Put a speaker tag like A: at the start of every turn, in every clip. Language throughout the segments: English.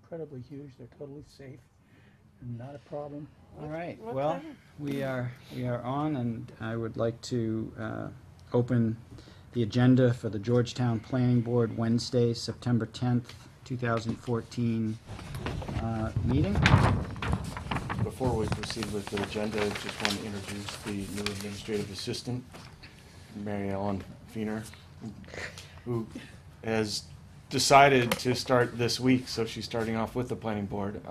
A: incredibly huge. They're totally safe and not a problem.
B: All right,
C: What
B: well,
C: time?
B: we are on, and I would like to open the agenda for the Georgetown Planning Board Wednesday, September 10th, 2014 meeting.
D: Before we proceed with the agenda, I just want to introduce the new administrative assistant, Mary Ellen Feener, who has decided to start this week, so she's starting off with the planning board,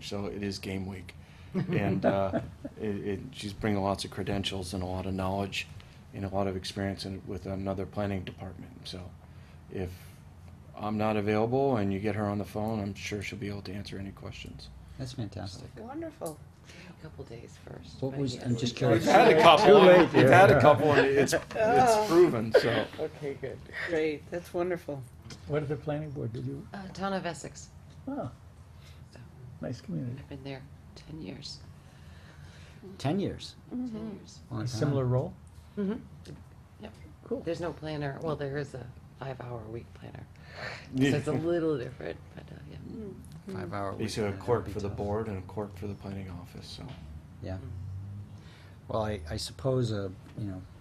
D: so it is game week. And she's bringing lots of credentials and a lot of knowledge and a lot of experience with another planning department. So if I'm not available and you get her on the phone, I'm sure she'll be able to answer any questions.
B: That's fantastic.
C: Wonderful.
E: A couple days first.
B: What
E: but
B: was,
E: yes.
B: I'm just
D: We've
B: curious.
D: had a couple.
B: Too late,
D: We've
B: yeah.
D: had a couple, and it's proven. So
C: Okay, good. Great, that's wonderful.
A: What did the planning board, did you,
E: Town of Essex.
A: oh,
E: So
A: nice community.
E: I've been there 10 years.
B: 10 years.
E: 10 years.
B: Long
A: A
B: time.
A: similar role?
E: Mm-hmm. Yep.
A: Cool.
E: There's no planner. Well, there is a 5-hour-a-week planner.
D: Yeah.
E: So it's a little different, but yeah.
B: 5-hour.
D: basically a clerk for the board and a clerk for the planning office. So
B: Yeah. Well, I suppose,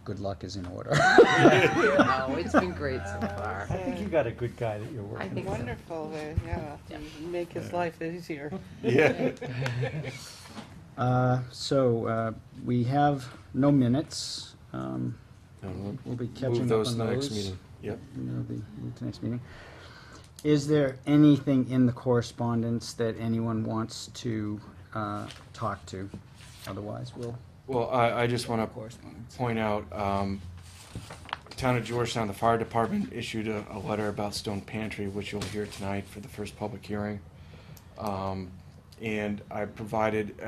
B: good luck is in order.
E: No, it's been great so far.
A: I think you got a good guy that you're working
E: I
A: with.
E: think so.
C: Wonderful, yeah. Make his life easier.
D: yeah.
B: So we have no minutes. We'll be catching
D: Move
B: up
D: those
B: on
D: to the next
B: those.
D: meeting. Yep.
B: They'll be moved to next meeting. Is there anything in the correspondence that anyone wants to talk to? Otherwise, we'll
D: Well, I just want to
B: correspondence.
D: point out, Town of Georgetown, the fire department issued a letter about Stone Pantry, which you'll hear tonight for the first public hearing. And I provided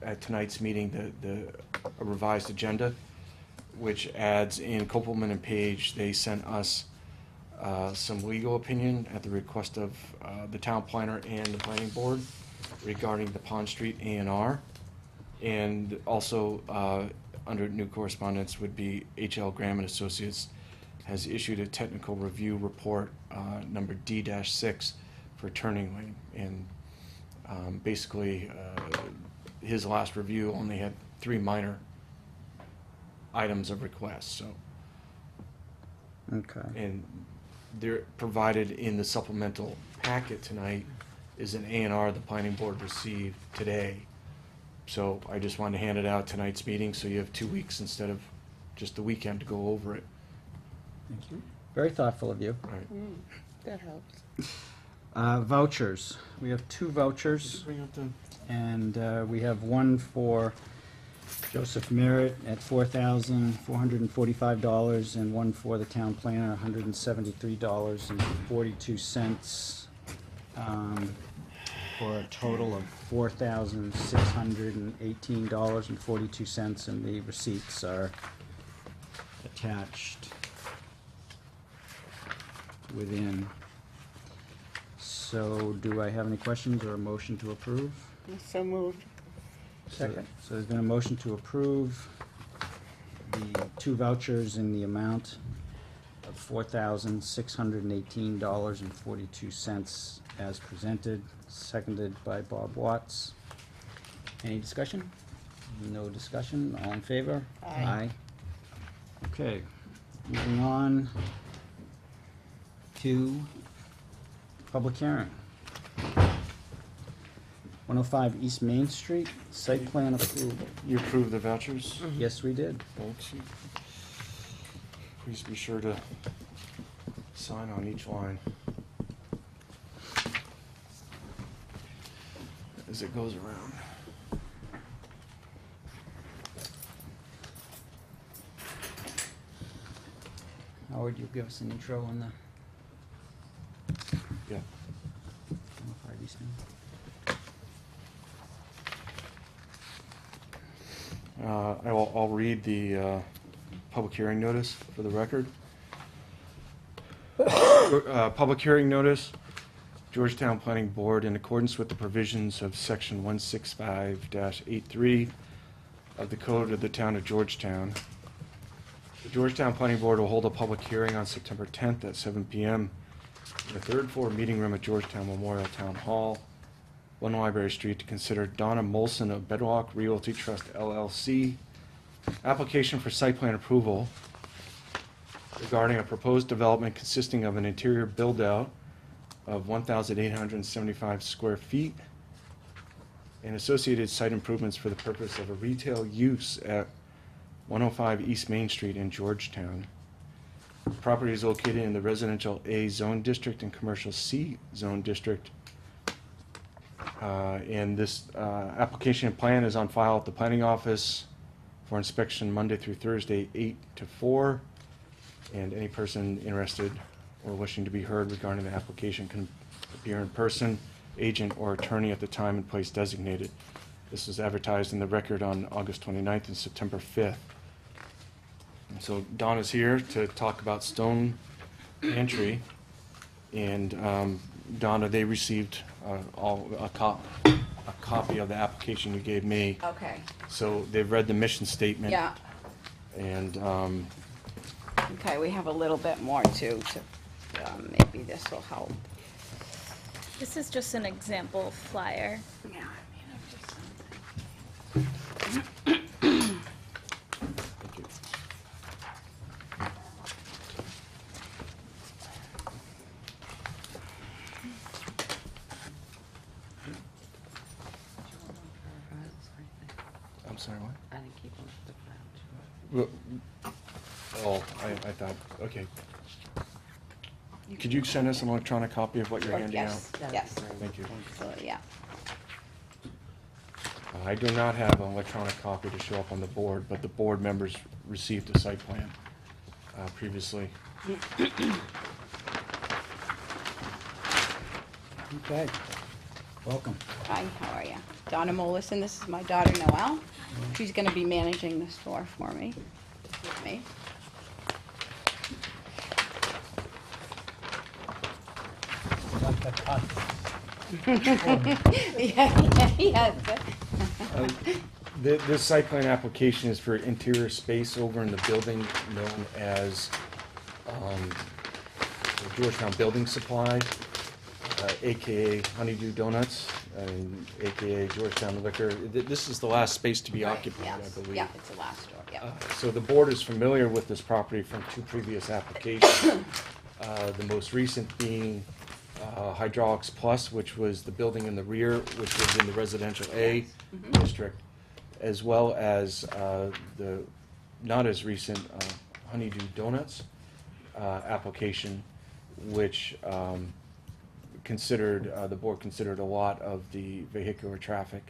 D: at tonight's meeting a revised agenda, which adds in Kopelman and Page. They sent us some legal opinion at the request of the town planner and the planning board regarding the Pond Street A&R. And also, under new correspondence would be H.L. Graham and Associates has issued a technical review report, number D-6 for Turning Lane. And basically, his last review only had 3 minor items of request, so.
B: Okay.
D: And they're provided in the supplemental packet tonight is an A&R the planning board received today. So I just wanted to hand it out tonight's meeting, so you have 2 weeks instead of just the weekend to go over it.
A: Thank you.
B: Very thoughtful of you.
D: All right.
C: That helps.
B: Vouchers. We have 2 vouchers,
D: Bring up the.
B: and we have one for Joseph Merritt at $4,445, and one for the town planner, $173.42, for a total of $4,618.42, and the receipts are attached within. So, do I have any questions or a motion to approve?
C: So moved.
A: Second.
B: So there's been a motion to approve the 2 vouchers in the amount of $4,618.42 as presented, seconded by Bob Watts. Any discussion? No discussion, all in favor?
C: Aye.
B: Okay, moving on to public hearing. 105 East Main Street, site plan approval.
D: You approve the vouchers?
B: Yes, we did.
D: Thanks. Please be sure to sign on each line as it goes around.
B: Howard, you'll give us an intro on the
D: Yeah.
B: 105 East Main.
D: I'll read the public hearing notice for the record. Public hearing notice, Georgetown Planning Board, in accordance with the provisions of Section 165-83 of the Code of the Town of Georgetown. The Georgetown Planning Board will hold a public hearing on September 10th at 7 p.m. in the third floor meeting room at Georgetown Memorial Town Hall, 1 Library Street, to consider Donna Molson of Bedrock Realty Trust LLC, application for site plan approval regarding a proposed development consisting of an interior build-out of 1,875 square feet and associated site improvements for the purpose of a retail use at 105 East Main Street in Georgetown. The property is located in the residential A zone district and commercial C zone district. And this application and plan is on file at the planning office for inspection Monday through Thursday, 8 to 4. And any person interested or wishing to be heard regarding the application can appear in person, agent, or attorney at the time and place designated. This was advertised in the Record on August 29th and September 5th. And so Donna's here to talk about Stone Entry. And Donna, they received a copy of the application you gave me.
F: Okay,
D: So they've read the mission statement.
F: yeah,
D: And
F: okay, we have a little bit more too, maybe this will help.
G: This is just an example flyer.
F: Yeah,
D: thank you. I'm sorry, what?
E: I didn't keep them for the file.
D: Oh, I thought, okay. Could you send us an electronic copy of what you're handing out?
F: Yes,
E: That'd
F: yes,
E: be great.
D: Thank you.
F: so, yeah,
D: I do not have an electronic copy to show up on the board, but the board members received a site plan previously.
B: Okay, welcome.
F: hi, how are you? Donna Mollison, this is my daughter Noelle. She's gonna be managing the store for me, with me.
A: Like that
F: Yeah.
D: This site plan application is for interior space over in the building known as the Georgetown Building Supply, AKA Honeydew Donuts, and AKA Georgetown Liquor. This is the last space to be occupied, I
F: Yes,
D: believe.
F: yeah, it's the last store, yeah.
D: So the board is familiar with this property from 2 previous applications. The most recent being Hydraulics Plus, which was the building in the rear, which was in the residential A district, as well as the not as recent Honeydew Donuts application, which the board considered a lot of the vehicular traffic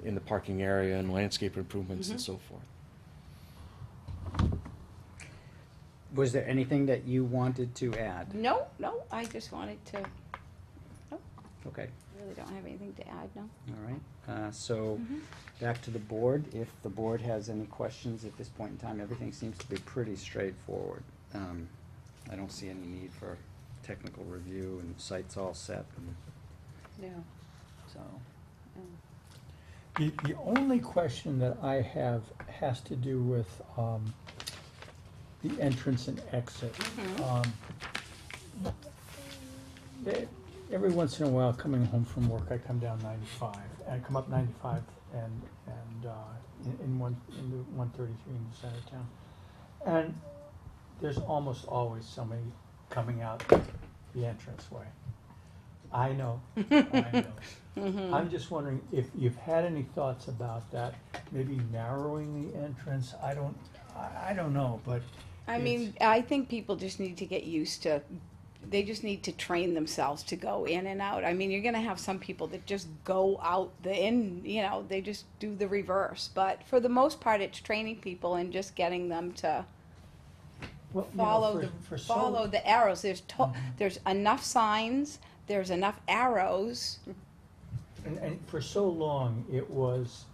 D: in the parking area and landscape improvements and so forth.
B: Was there anything that you wanted to add?
F: No, I just wanted to,
B: Okay,
F: really don't have anything to add, no.
B: all right. So back to the board. If the board has any questions at this point in time, everything seems to be pretty straightforward. I don't see any need for technical review, and the site's all set, and
C: Yeah.
B: so.
A: The only question that I have has to do with the entrance and exit. Every once in a while, coming home from work, I come down 95, and I come up 95 and in the 133 in the center of town. And there's almost always somebody coming out the entranceway. I know. I'm just wondering if you've had any thoughts about that, maybe narrowing the entrance. I don't know, but
F: I mean, I think people just need to get used to, they just need to train themselves to go in and out. I mean, you're gonna have some people that just go out they just do the reverse. But for the most part, it's training people and just getting them to
A: well,
F: follow the arrows. There's enough signs, there's enough arrows.
A: And for so long, it was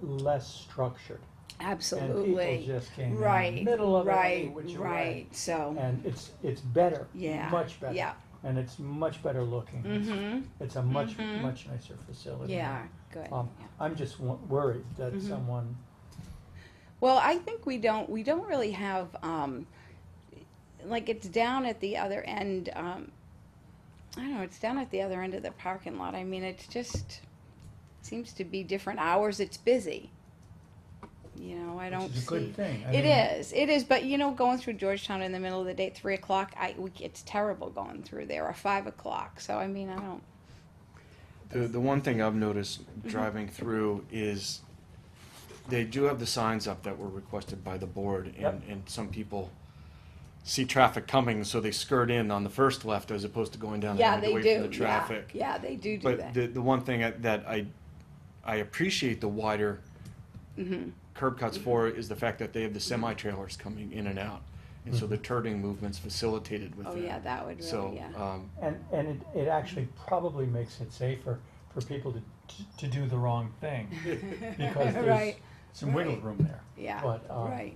A: less structured.
F: Absolutely.
A: And people just came in
F: Right,
A: the middle of it,
F: right,
A: which way.
F: right, so,
A: And it's better.
F: Yeah,
A: Much better.
F: yeah.
A: And it's much better looking. It's a much nicer facility.
F: yeah, good. Yeah.
A: I'm just worried that someone,
F: Well, I think we don't really have, like it's down at the other end, I don't know, it's down at the other end of the parking lot. I mean, it's just, seems to be different hours it's busy. You know, I don't
A: Which is a
F: see.
A: good thing. I
F: It
A: mean,
F: is, but you know, going through Georgetown in the middle of the day at 3 o'clock, it's terrible going through there, or 5 o'clock, so I mean, I don't,
D: The one thing I've noticed driving through is they do have the signs up that were requested by the board,
A: Yep.
D: and some people see traffic coming, so they skirt in on the first left as opposed to going down the
F: yeah,
D: road
F: they
D: away
F: do,
D: from the
F: yeah,
D: traffic.
F: yeah, they do
D: But
F: that.
D: the one thing that I appreciate the wider
F: Mm-hmm.
D: curb cuts for is the fact that they have the semi-trailers coming in and out. And so the turning movement's facilitated with
F: Oh,
D: that.
F: yeah, that would
D: So,
F: really, yeah.
A: And it actually probably makes it safer for people to do the wrong thing, because there's
F: Right,
A: some wiggle
F: right.
A: room there.
F: Yeah,
A: But,
F: right.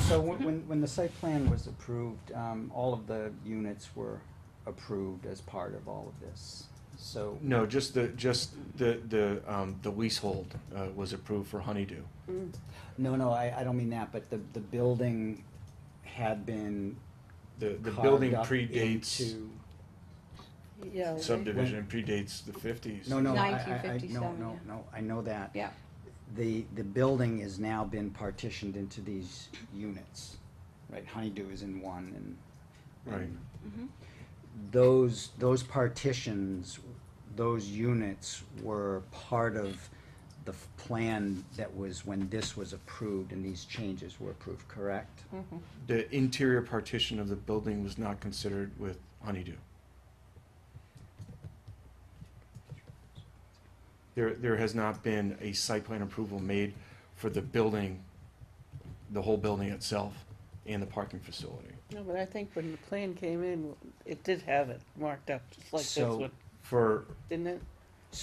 B: So when the site plan was approved, all of the units were approved as part of all of this. So,
D: no, just the leasehold was approved for Honeydew.
B: no, I don't mean that, but the building had been
D: The
B: carved
D: building
B: up
D: predates
B: into-
C: Yeah.
D: subdivision, predates the 50s.
B: No, no, I-
F: 1957,
B: no,
F: yeah.
B: no, I know that.
F: Yeah.
B: The building has now been partitioned into these units, right? Honeydew is in one and.
D: Right.
F: Mm-hmm.
B: Those partitions, those units were part of the plan that was when this was approved and these changes were approved, correct?
D: The interior partition of the building was not considered with Honeydew. There has not been a site plan approval made for the building, the whole building itself, and the parking facility.
C: No, but I think when the plan came in, it did have it marked up, just like this
B: So-
C: one,
D: For,
C: didn't it?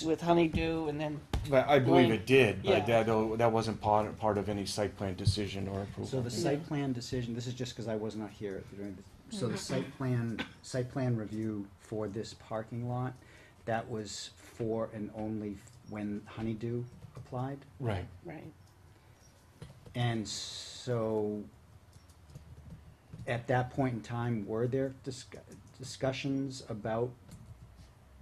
C: With honeydew and then,
D: but I believe it did,
C: Yeah.
D: but that wasn't part of any site plan decision or approval.
B: So the site plan decision, this is just because I was not here during the, so the site plan review for this parking lot, that was for and only when Honeydew applied?
D: Right.
C: right,
B: And so, at that point in time, were there discussions about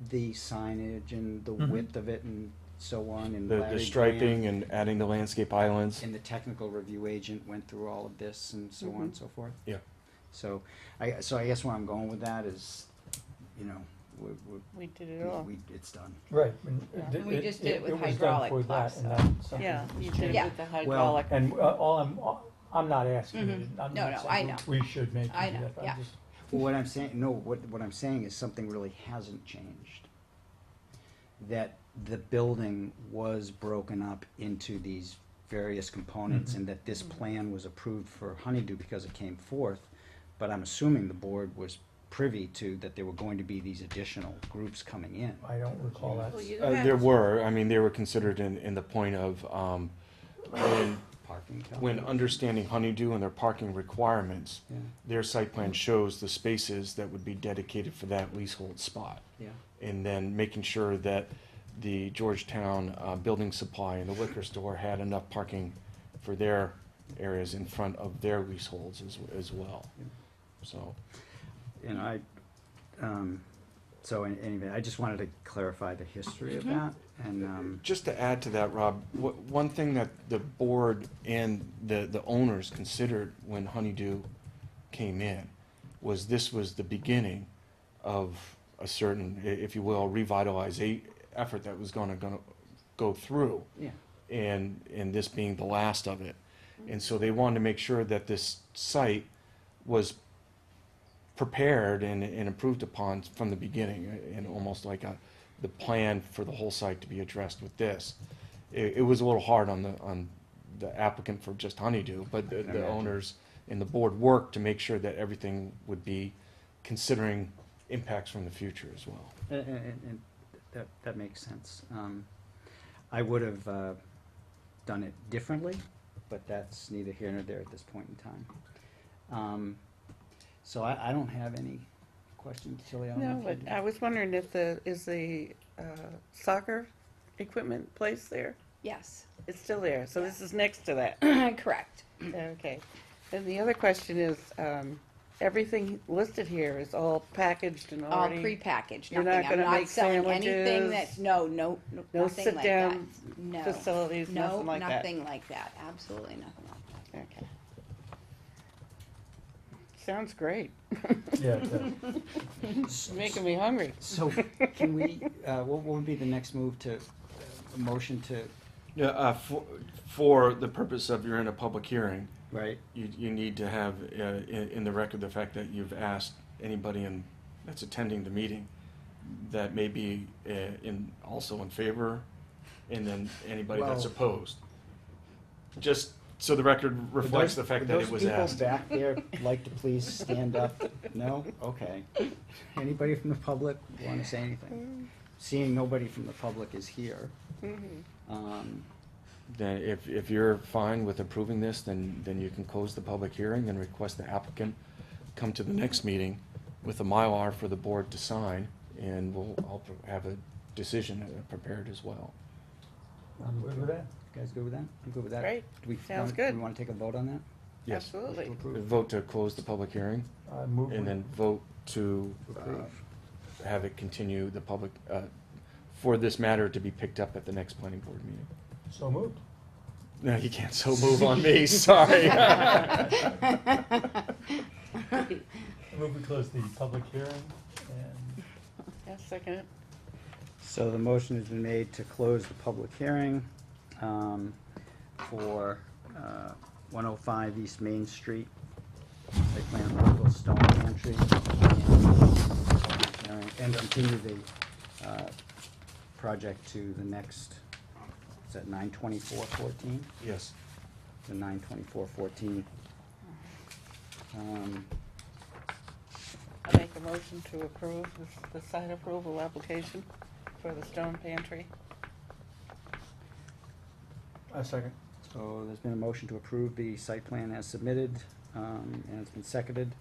B: the signage and the
A: Mhm.
B: width of it and so on? And
D: The
B: Larry
D: striping
B: Graham
D: and adding the landscape islands.
B: and the technical review agent went through all of this and so on and so forth?
D: Yeah.
B: So I guess where I'm going with that is, you know,
C: we did it all.
B: it's done.
A: right.
F: And we just did it with
A: was done
F: hydraulic
A: for that,
F: plus,
A: and
F: so-
A: that's something
C: Yeah,
A: that's
C: you
A: changed.
C: did it
F: Yeah.
C: with the hydraulic.
A: And I'm not asking you,
F: Mhm.
A: I'm
F: No,
A: not
F: no, I
A: saying
F: know.
A: we should make
F: I
A: you do
F: know,
A: that, I'm
F: yeah.
A: just,
B: Well, what I'm saying, no, what I'm saying is something really hasn't changed. That the building was broken up into these various components
A: Mhm.
B: and that this plan was approved for Honeydew because it came forth. But I'm assuming the board was privy to that there were going to be these additional groups coming in.
A: I don't recall that.
C: Well, you
D: There were, I mean, they were considered in the point of,
B: Parking.
D: when understanding Honeydew and their parking requirements,
B: Yeah,
D: their site plan shows the spaces that would be dedicated for that leasehold spot.
B: yeah.
D: And then making sure that the Georgetown Building Supply and the liquor store had enough parking for their areas in front of their leaseholds as well.
B: Yeah.
D: So,
B: You know, so anyway, I just wanted to clarify the history of
F: Mm-hmm.
B: that and,
D: just to add to that, Rob, one thing that the board and the owners considered when Honeydew came in was this was the beginning of a certain, if you will, revitalize effort that was gonna go through.
B: yeah.
D: And this being the last of it. And so they wanted to make sure that this site was prepared and approved upon from the beginning, and almost like the plan for the whole site to be addressed with this. It was a little hard on the applicant for just Honeydew, but the
B: Imagine.
D: owners and the board worked to make sure that everything would be considering impacts from the future as well.
B: And that makes sense. I would have done it differently, but that's neither here nor there at this point in time. So I don't have any questions, Tilly. I don't know
C: No,
B: if
C: but
B: you do.
C: I was wondering if is the soccer equipment place there?
F: Yes,
C: It's still there, so this is next to that.
F: correct.
C: Okay. And the other question is, everything listed here is all packaged and
F: All
C: already.
F: prepackaged,
C: You're
F: nothing,
C: not
F: I'm
C: gonna
F: not
C: make
F: selling anything
C: sandwiches?
F: that, no,
C: No
F: nothing like that.
C: sit-down
F: No.
C: facilities,
F: No,
C: nothing like that?
F: nothing like that, absolutely nothing like that.
C: Okay. Sounds great.
A: Yeah, it does.
C: It's making me hungry.
B: So can we, what would be the next move to, a motion to,
D: Yeah, for the purpose of you're in a public hearing,
B: right?
D: you need to have in the record the fact that you've asked anybody that's attending the meeting that may be also in favor, and then anybody that's
B: Well-
D: opposed. Just so the record reflects the fact that it was
B: Would those
D: asked.
B: people back there like to please stand up? No? Okay. Anybody from the public want to say anything? Seeing nobody from the public is here.
D: Then if you're fine with approving this, then you can close the public hearing and request the applicant come to the next meeting with a Mylar for the board to sign, and I'll have a decision prepared as well.
A: I'm good with that.
B: You guys good with that? I'm good with that.
C: Great.
B: Do we
C: Sounds
B: want-
C: good.
B: Do we want to take a vote on that?
D: Yes.
C: Absolutely.
B: To approve?
D: Vote to close the public hearing,
A: I move.
D: and then vote to
B: Approve.
D: have it continue the public, for this matter to be picked up at the next planning board meeting.
A: So moved.
D: No, you can't so move on me, sorry.
A: I move we close the public hearing and
C: Yeah, second it.
B: So the motion has been made to close the public hearing for 105 East Main Street, site plan approval, Stone Pantry, and continue the project to the next, is that 9/24/14?
D: Yes.
B: The 9/24/14.
C: I make a motion to approve the site approval application for the Stone Pantry.
A: a second.
B: So there's been a motion to approve the site plan as submitted, and it's been seconded.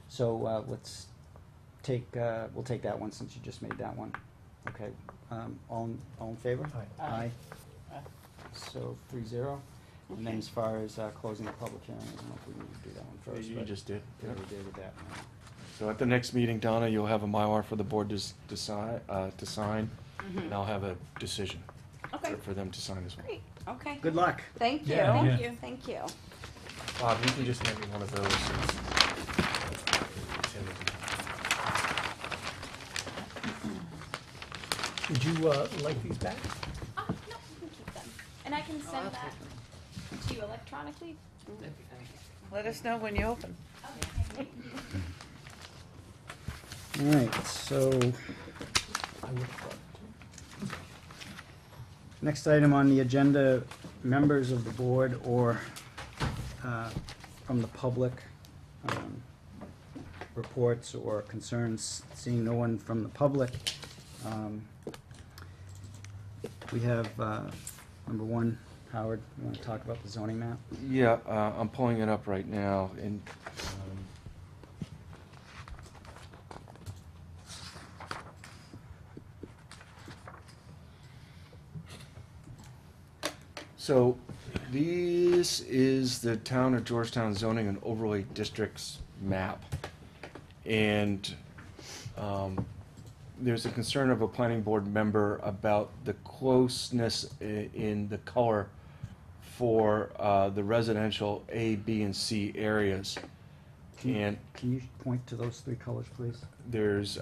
B: So let's take, we'll take that one since you just made that one. Okay, all in favor?
A: Aye.
B: Aye.
C: Aye.
B: So 3-0. And then as far as closing the public hearing, I don't know if we need to do that one first.
D: You
B: but
D: just did.
B: we already did with that.
D: So at the next meeting, Donna, you'll have a Mylar for the board to decide, to sign, and I'll have a decision
F: Okay,
D: for them to sign as well.
F: great, okay.
B: Good luck.
F: Thank you.
A: Yeah,
G: Thank
A: yeah.
G: you.
F: Thank you.
D: Bob, you can just hand me one of those.
A: Would you like these back?
G: Oh, no, you can keep them. And I can send that to you electronically.
C: Let us know when you open.
G: Okay.
B: All right, so
A: I would have thought to.
B: next item on the agenda, members of the board or from the public, reports or concerns. Seeing no one from the public, we have, number one, Howard, you want to talk about the zoning map?
D: Yeah, I'm pulling it up right now, and, so, this is the town of Georgetown zoning and overlay districts map. And, there's a concern of a planning board member about the closeness in the color for the residential A, B, and C areas. And
B: Can you point to those three colors, please?
D: there's,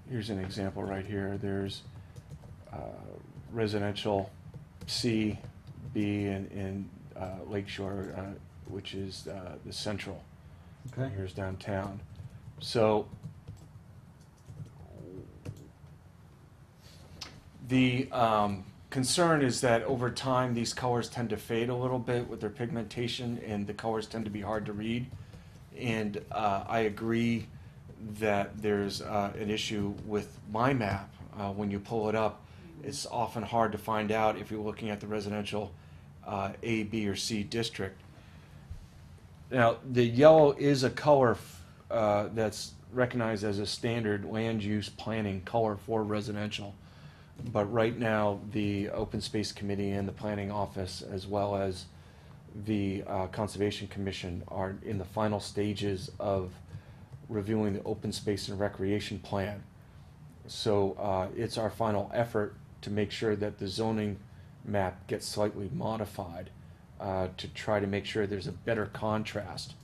D: here's an example right here. There's residential C, B, and Lakeshore, which is the central.
B: Okay.
D: Here's downtown. So the concern is that over time, these colors tend to fade a little bit with their pigmentation, and the colors tend to be hard to read. And I agree that there's an issue with my map. When you pull it up, it's often hard to find out if you're looking at the residential A, B, or C district. Now, the yellow is a color that's recognized as a standard land use planning color for residential. But right now, the Open Space Committee and the Planning Office, as well as the Conservation Commission, are in the final stages of reviewing the Open Space and Recreation Plan. So it's our final effort to make sure that the zoning map gets slightly modified to try to make sure there's a better contrast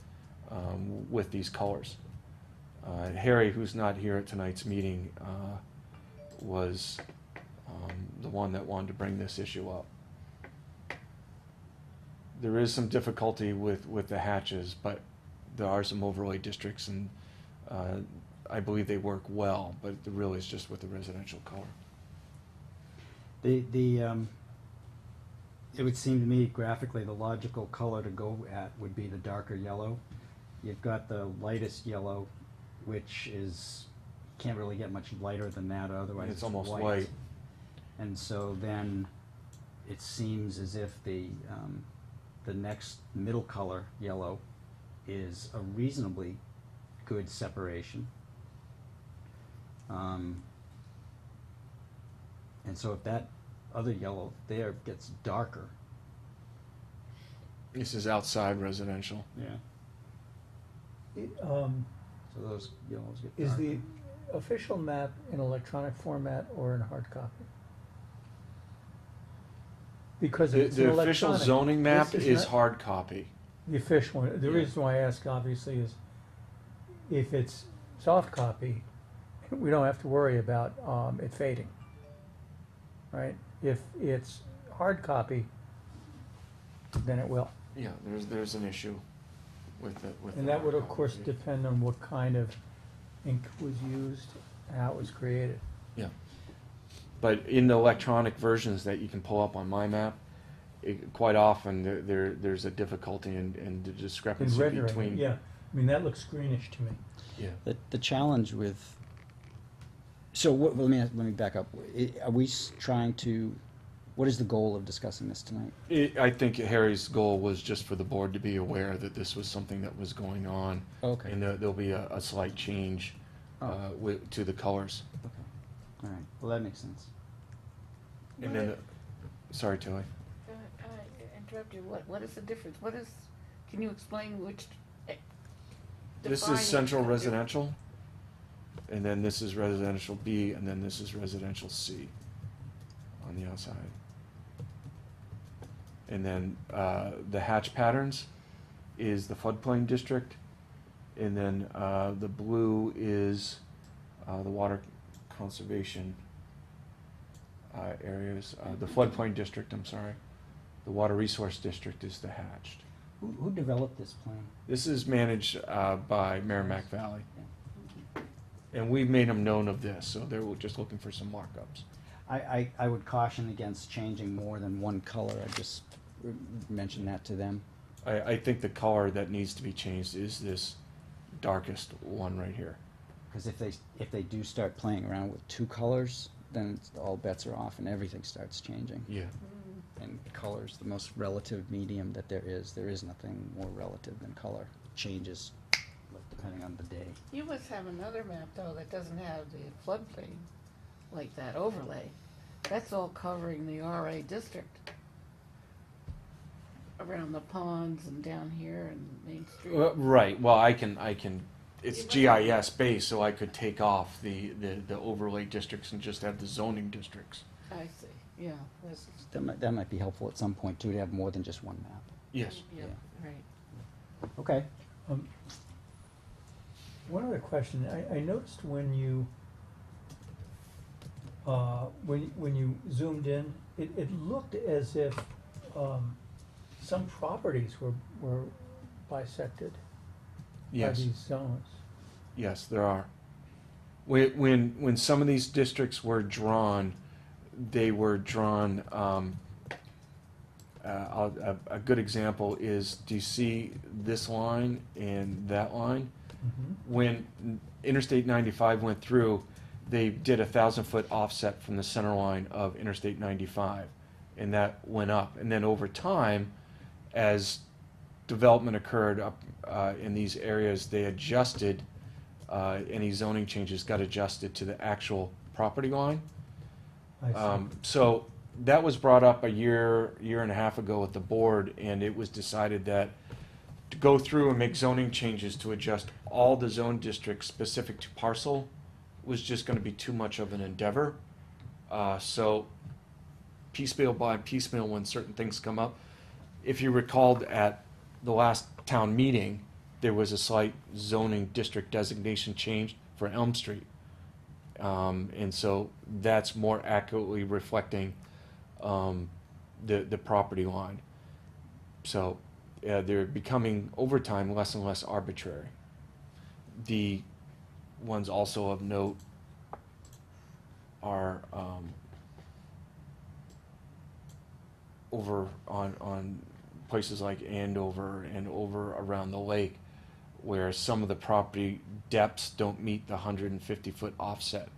D: with these colors. Harry, who's not here at tonight's meeting, was the one that wanted to bring this issue up. There is some difficulty with the hatches, but there are some overlay districts, and I believe they work well, but it really is just with the residential color.
B: It would seem to me graphically the logical color to go at would be the darker yellow. You've got the lightest yellow, which is, can't really get much lighter than that, otherwise
D: It's almost white.
B: And so then it seems as if the next middle color, yellow, is a reasonably good separation. And so if that other yellow there gets darker.
D: This is outside residential.
B: Yeah.
A: So
B: So those yellows get
A: is
B: darker.
A: the official map in electronic format or in hard copy? Because
D: The,
A: it's an
D: the official
A: electronic.
D: zoning map
A: This
D: is
A: not-
D: hard copy.
A: The official one, the
D: Yeah.
A: reason why I ask obviously is if it's soft copy, we don't have to worry about it fading. Right? If it's hard copy, then it will.
D: Yeah, there's an issue with it. With
A: And
D: the
A: that would
D: hard
A: of course
D: copy.
A: depend on what kind of ink was used, how it was created.
D: Yeah. But in the electronic versions that you can pull up on my map, quite often there's a difficulty in the
A: In
D: discrepancy
A: rendering,
D: between.
A: yeah, I mean, that looks greenish to me.
D: Yeah.
B: The challenge with, so what, let me back up. Are we trying to, what is the goal of discussing this tonight?
D: I think Harry's goal was just for the board to be aware that this was something that was going on.
B: Okay.
D: And there'll be a slight change
B: Oh.
D: to the colors.
B: Okay, all right, well, that makes sense.
D: And then, sorry, Tilly.
C: I interrupt you, what is the difference, can you explain which?
D: This
C: define
D: is central
C: the-
D: residential, and then this is residential B, and then this is residential C on the outside. And then the hatch patterns is the floodplain district, and then the blue is the water conservation areas, the floodplain district, I'm sorry. The water resource district is the hatched.
B: Who developed this plan?
D: This is managed by Merrimack Valley. And we've made them known of this, so they're just looking for some markups.
B: I would caution against changing more than one color, I just mentioned that to them.
D: I think the color that needs to be changed is this darkest one right here.
B: Because if they do start playing around with two colors, then all bets are off and everything starts changing.
D: Yeah.
B: And color's the most relative medium that there is. There is nothing more relative than color. It changes depending on the day.
C: You must have another map though that doesn't have the floodplain, like that overlay. That's all covering the RA district. Around the ponds and down here and Main Street.
D: Right, well, I can, it's GIS based, so I could take off the overlay districts and just have the zoning districts.
C: I see, yeah, that's,
B: That might be helpful at some point too, to have more than just one map.
D: Yes.
C: yeah, right.
B: Okay.
A: One other question, I noticed when you, when you zoomed in, it looked as if, some properties were bisected by
D: Yes.
A: these zones.
D: Yes, there are. When some of these districts were drawn, they were drawn. A good example is, do you see this line and that line?
A: Mm-hmm.
D: When Interstate 95 went through, they did 1,000-foot offset from the center line of Interstate 95, and that went up. And then over time, as development occurred up in these areas, they adjusted, any zoning changes got adjusted to the actual property line.
A: I see.
D: So that was brought up a year and a half ago with the board, and it was decided that to go through and make zoning changes to adjust all the zone districts specific to parcel was just gonna be too much of an endeavor. So piecemeal by piecemeal, when certain things come up. If you recalled at the last town meeting, there was a slight zoning district designation change for Elm Street. And so that's more accurately reflecting the property line. So they're becoming, over time, less and less arbitrary. The ones also of note are over on places like Andover and over around the lake, where some of the property depths don't meet the 150-foot offset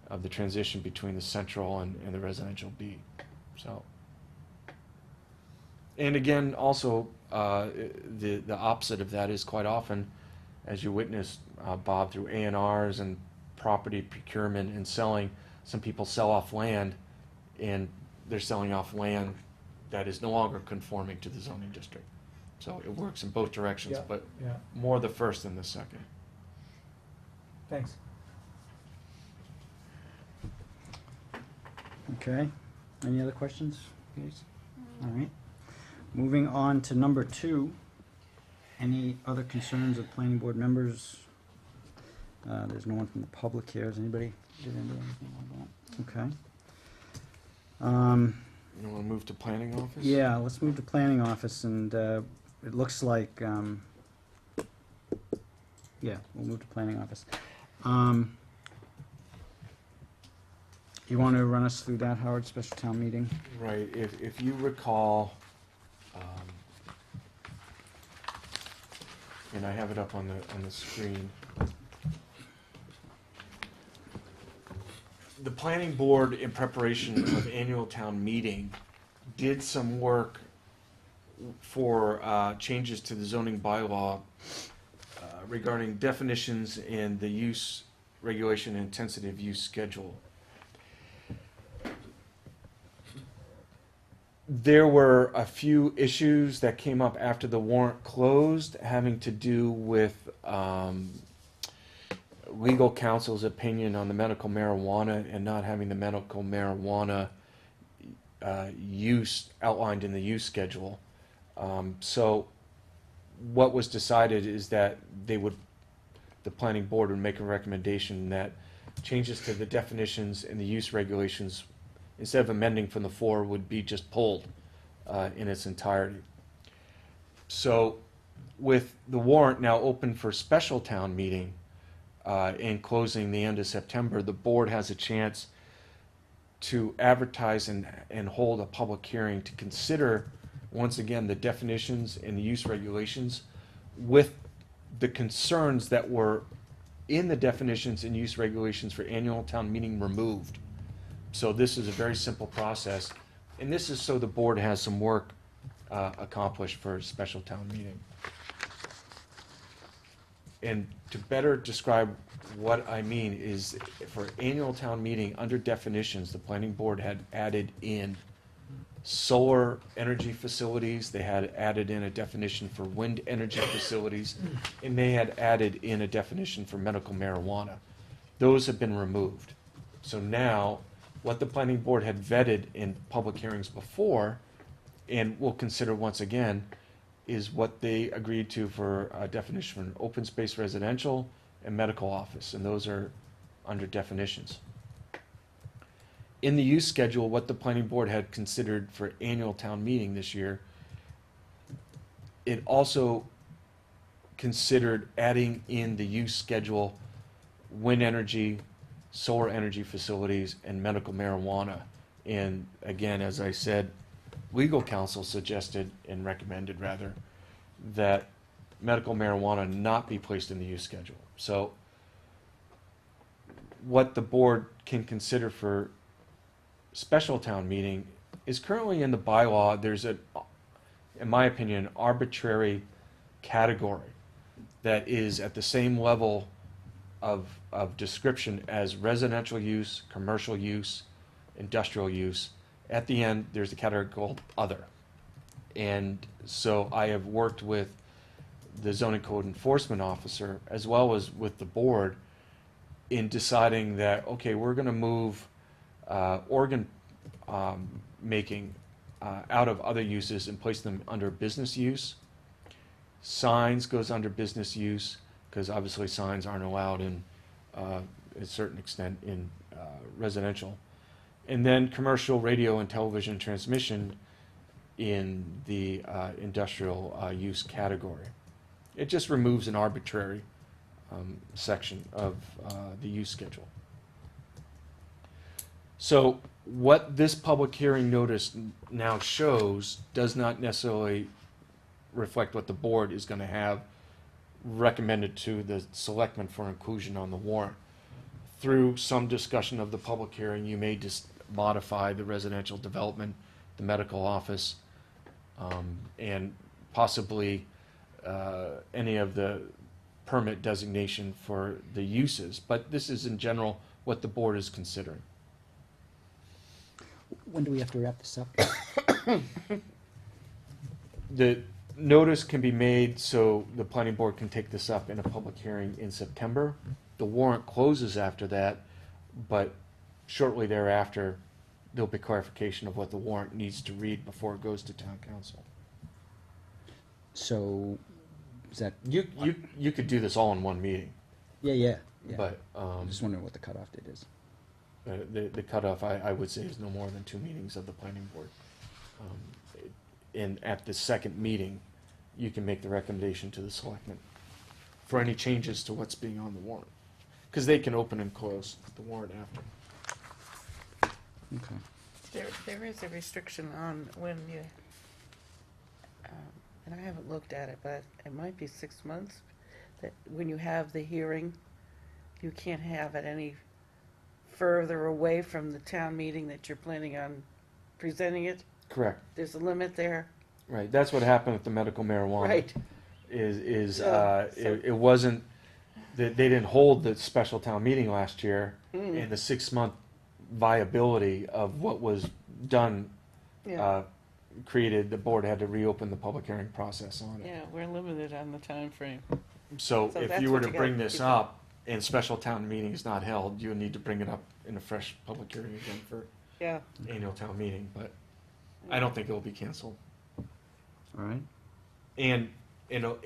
D: of the transition between the central and the residential B. So, and again, also the opposite of that is quite often, as you witnessed, Bob, through A&Rs and property procurement and selling. Some people sell off land, and they're selling off land that is no longer conforming to the zoning district. So it works in both directions,
A: Yeah,
D: but
A: yeah,
D: more the first than the second.
A: thanks.
B: Okay, any other questions, guys? All right, moving on to number 2. Any other concerns of planning board members? There's no one from the public here. Is anybody, did anybody anything like that? Okay.
D: You want to move to planning office?
B: Yeah, let's move to planning office, and it looks like, yeah, we'll move to planning office. You want to run us through that, Howard, special town meeting?
D: Right, if you recall, and I have it up on the screen. The planning board, in preparation of annual town meeting, did some work for changes to the zoning bylaw regarding definitions in the use regulation and intensity of use schedule. There were a few issues that came up after the warrant closed, having to do with legal counsel's opinion on the medical marijuana and not having the medical marijuana use outlined in the use schedule. So what was decided is that the planning board would make a recommendation that changes to the definitions and the use regulations, instead of amending from the floor, would be just pulled in its entirety. So with the warrant now open for special town meeting and closing the end of September, the board has a chance to advertise and hold a public hearing to consider, once again, the definitions and the use regulations with the concerns that were in the definitions and use regulations for annual town meeting removed. So this is a very simple process, and this is so the board has some work accomplished for a special town meeting. And to better describe what I mean is, for annual town meeting, under definitions, the planning board had added in solar energy facilities, they had added in a definition for wind energy facilities, and they had added in a definition for medical marijuana. Those have been removed. So now, what the planning board had vetted in public hearings before, and will consider once again, is what they agreed to for a definition for an open space residential and medical office, and those are under definitions. In the use schedule, what the planning board had considered for annual town meeting this year, it also considered adding in the use schedule wind energy, solar energy facilities, and medical marijuana. And again, as I said, legal counsel suggested, and recommended rather, that medical marijuana not be placed in the use schedule. So what the board can consider for special town meeting is currently in the bylaw. There's in my opinion, an arbitrary category that is at the same level of description as residential use, commercial use, industrial use. At the end, there's a category called other. And so I have worked with the zoning code enforcement officer as well as with the board in deciding that, okay, we're gonna move organ making out of other uses and place them under business use. Signs goes under business use, because obviously signs aren't allowed in, a certain extent in residential. And then commercial radio and television transmission in the industrial use category. It just removes an arbitrary section of the use schedule. So what this public hearing notice now shows does not necessarily reflect what the board is going to have recommended to the selectmen for inclusion on the warrant. Through some discussion of the public hearing, you may just modify the residential development, the medical office, and possibly any of the permit designation for the uses. But this is in general what the board is considering.
B: When do we have to wrap this up?
D: The notice can be made so the planning board can take this up in a public hearing in September. The warrant closes after that, but shortly thereafter, there'll be clarification of what the warrant needs to read before it goes to town council.
B: So, is that,
D: You could do this all in one meeting,
B: yeah.
D: but
B: I'm just wondering what the cutoff date is.
D: the cutoff, I would say, is no more than 2 meetings of the planning board. And at the second meeting, you can make the recommendation to the selectmen for any changes to what's being on the warrant. Because they can open and close the warrant after.
B: Okay.
C: There is a restriction on when you, and I haven't looked at it, but it might be 6 months, that when you have the hearing, you can't have it any further away from the town meeting that you're planning on presenting it.
D: Correct.
C: There's a limit there.
D: Right, that's what happened with the medical marijuana.
C: Right.
D: It wasn't, they didn't hold the special town meeting last year,
C: Mm.
D: and the 6-month viability of what was done
C: Yeah,
D: created, the board had to reopen the public hearing process on it.
C: yeah, we're limited on the time frame.
D: So
C: So
D: if
C: that's
D: you were
C: what
D: to
C: you gotta
D: bring this
C: keep
D: up and special town meeting is not held, you would need to bring it up in a fresh public hearing again for
C: Yeah.
D: annual town meeting, but I don't think it will be canceled.
B: All right.
D: And, you know,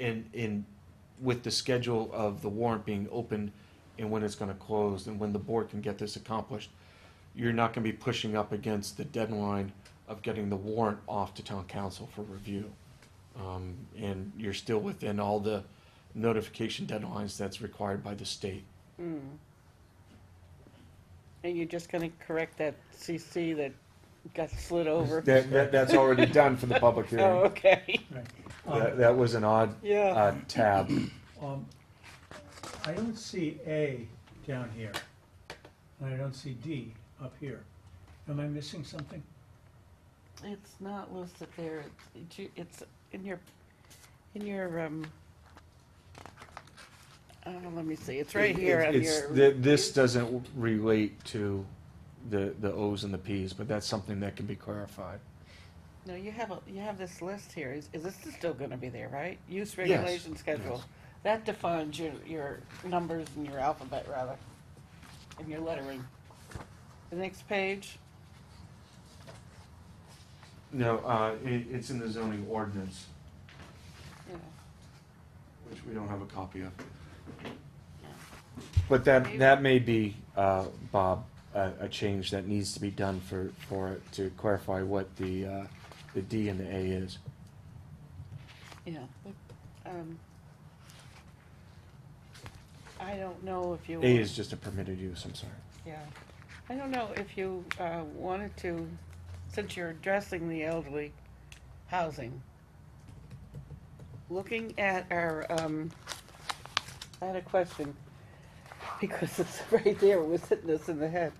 D: with the schedule of the warrant being opened and when it's gonna close and when the board can get this accomplished, you're not gonna be pushing up against the deadline of getting the warrant off to town council for review. And you're still within all the notification deadlines that's required by the state.
C: Mm. And you're just gonna correct that CC that got slid over?
D: That's already done for the public
C: Oh,
D: hearing.
C: okay.
A: Right.
D: That was an odd
C: Yeah.
D: tab.
A: I don't see A down here, and I don't see D up here. Am I missing something?
C: It's not listed there. It's in your, let me see, it's right here on your.
D: This doesn't relate to the Os and the Ps, but that's something that can be clarified.
C: No, you have this list here. Is this still gonna be there, right? Use regulation schedule.
D: yes.
C: That defines your numbers and your alphabet, rather, and your lettering. The next page,
D: No, it's in the zoning ordinance,
C: yeah.
D: which we don't have a copy of. But that may be, Bob, a change that needs to be done for it to clarify what the D and the A is.
C: Yeah, but, I don't know if you.
D: A is just a permitted use, I'm sorry.
C: Yeah, I don't know if you, wanted to, since you're addressing the elderly housing, looking at our, I had a question, because it's right there, it was hitting us in the head.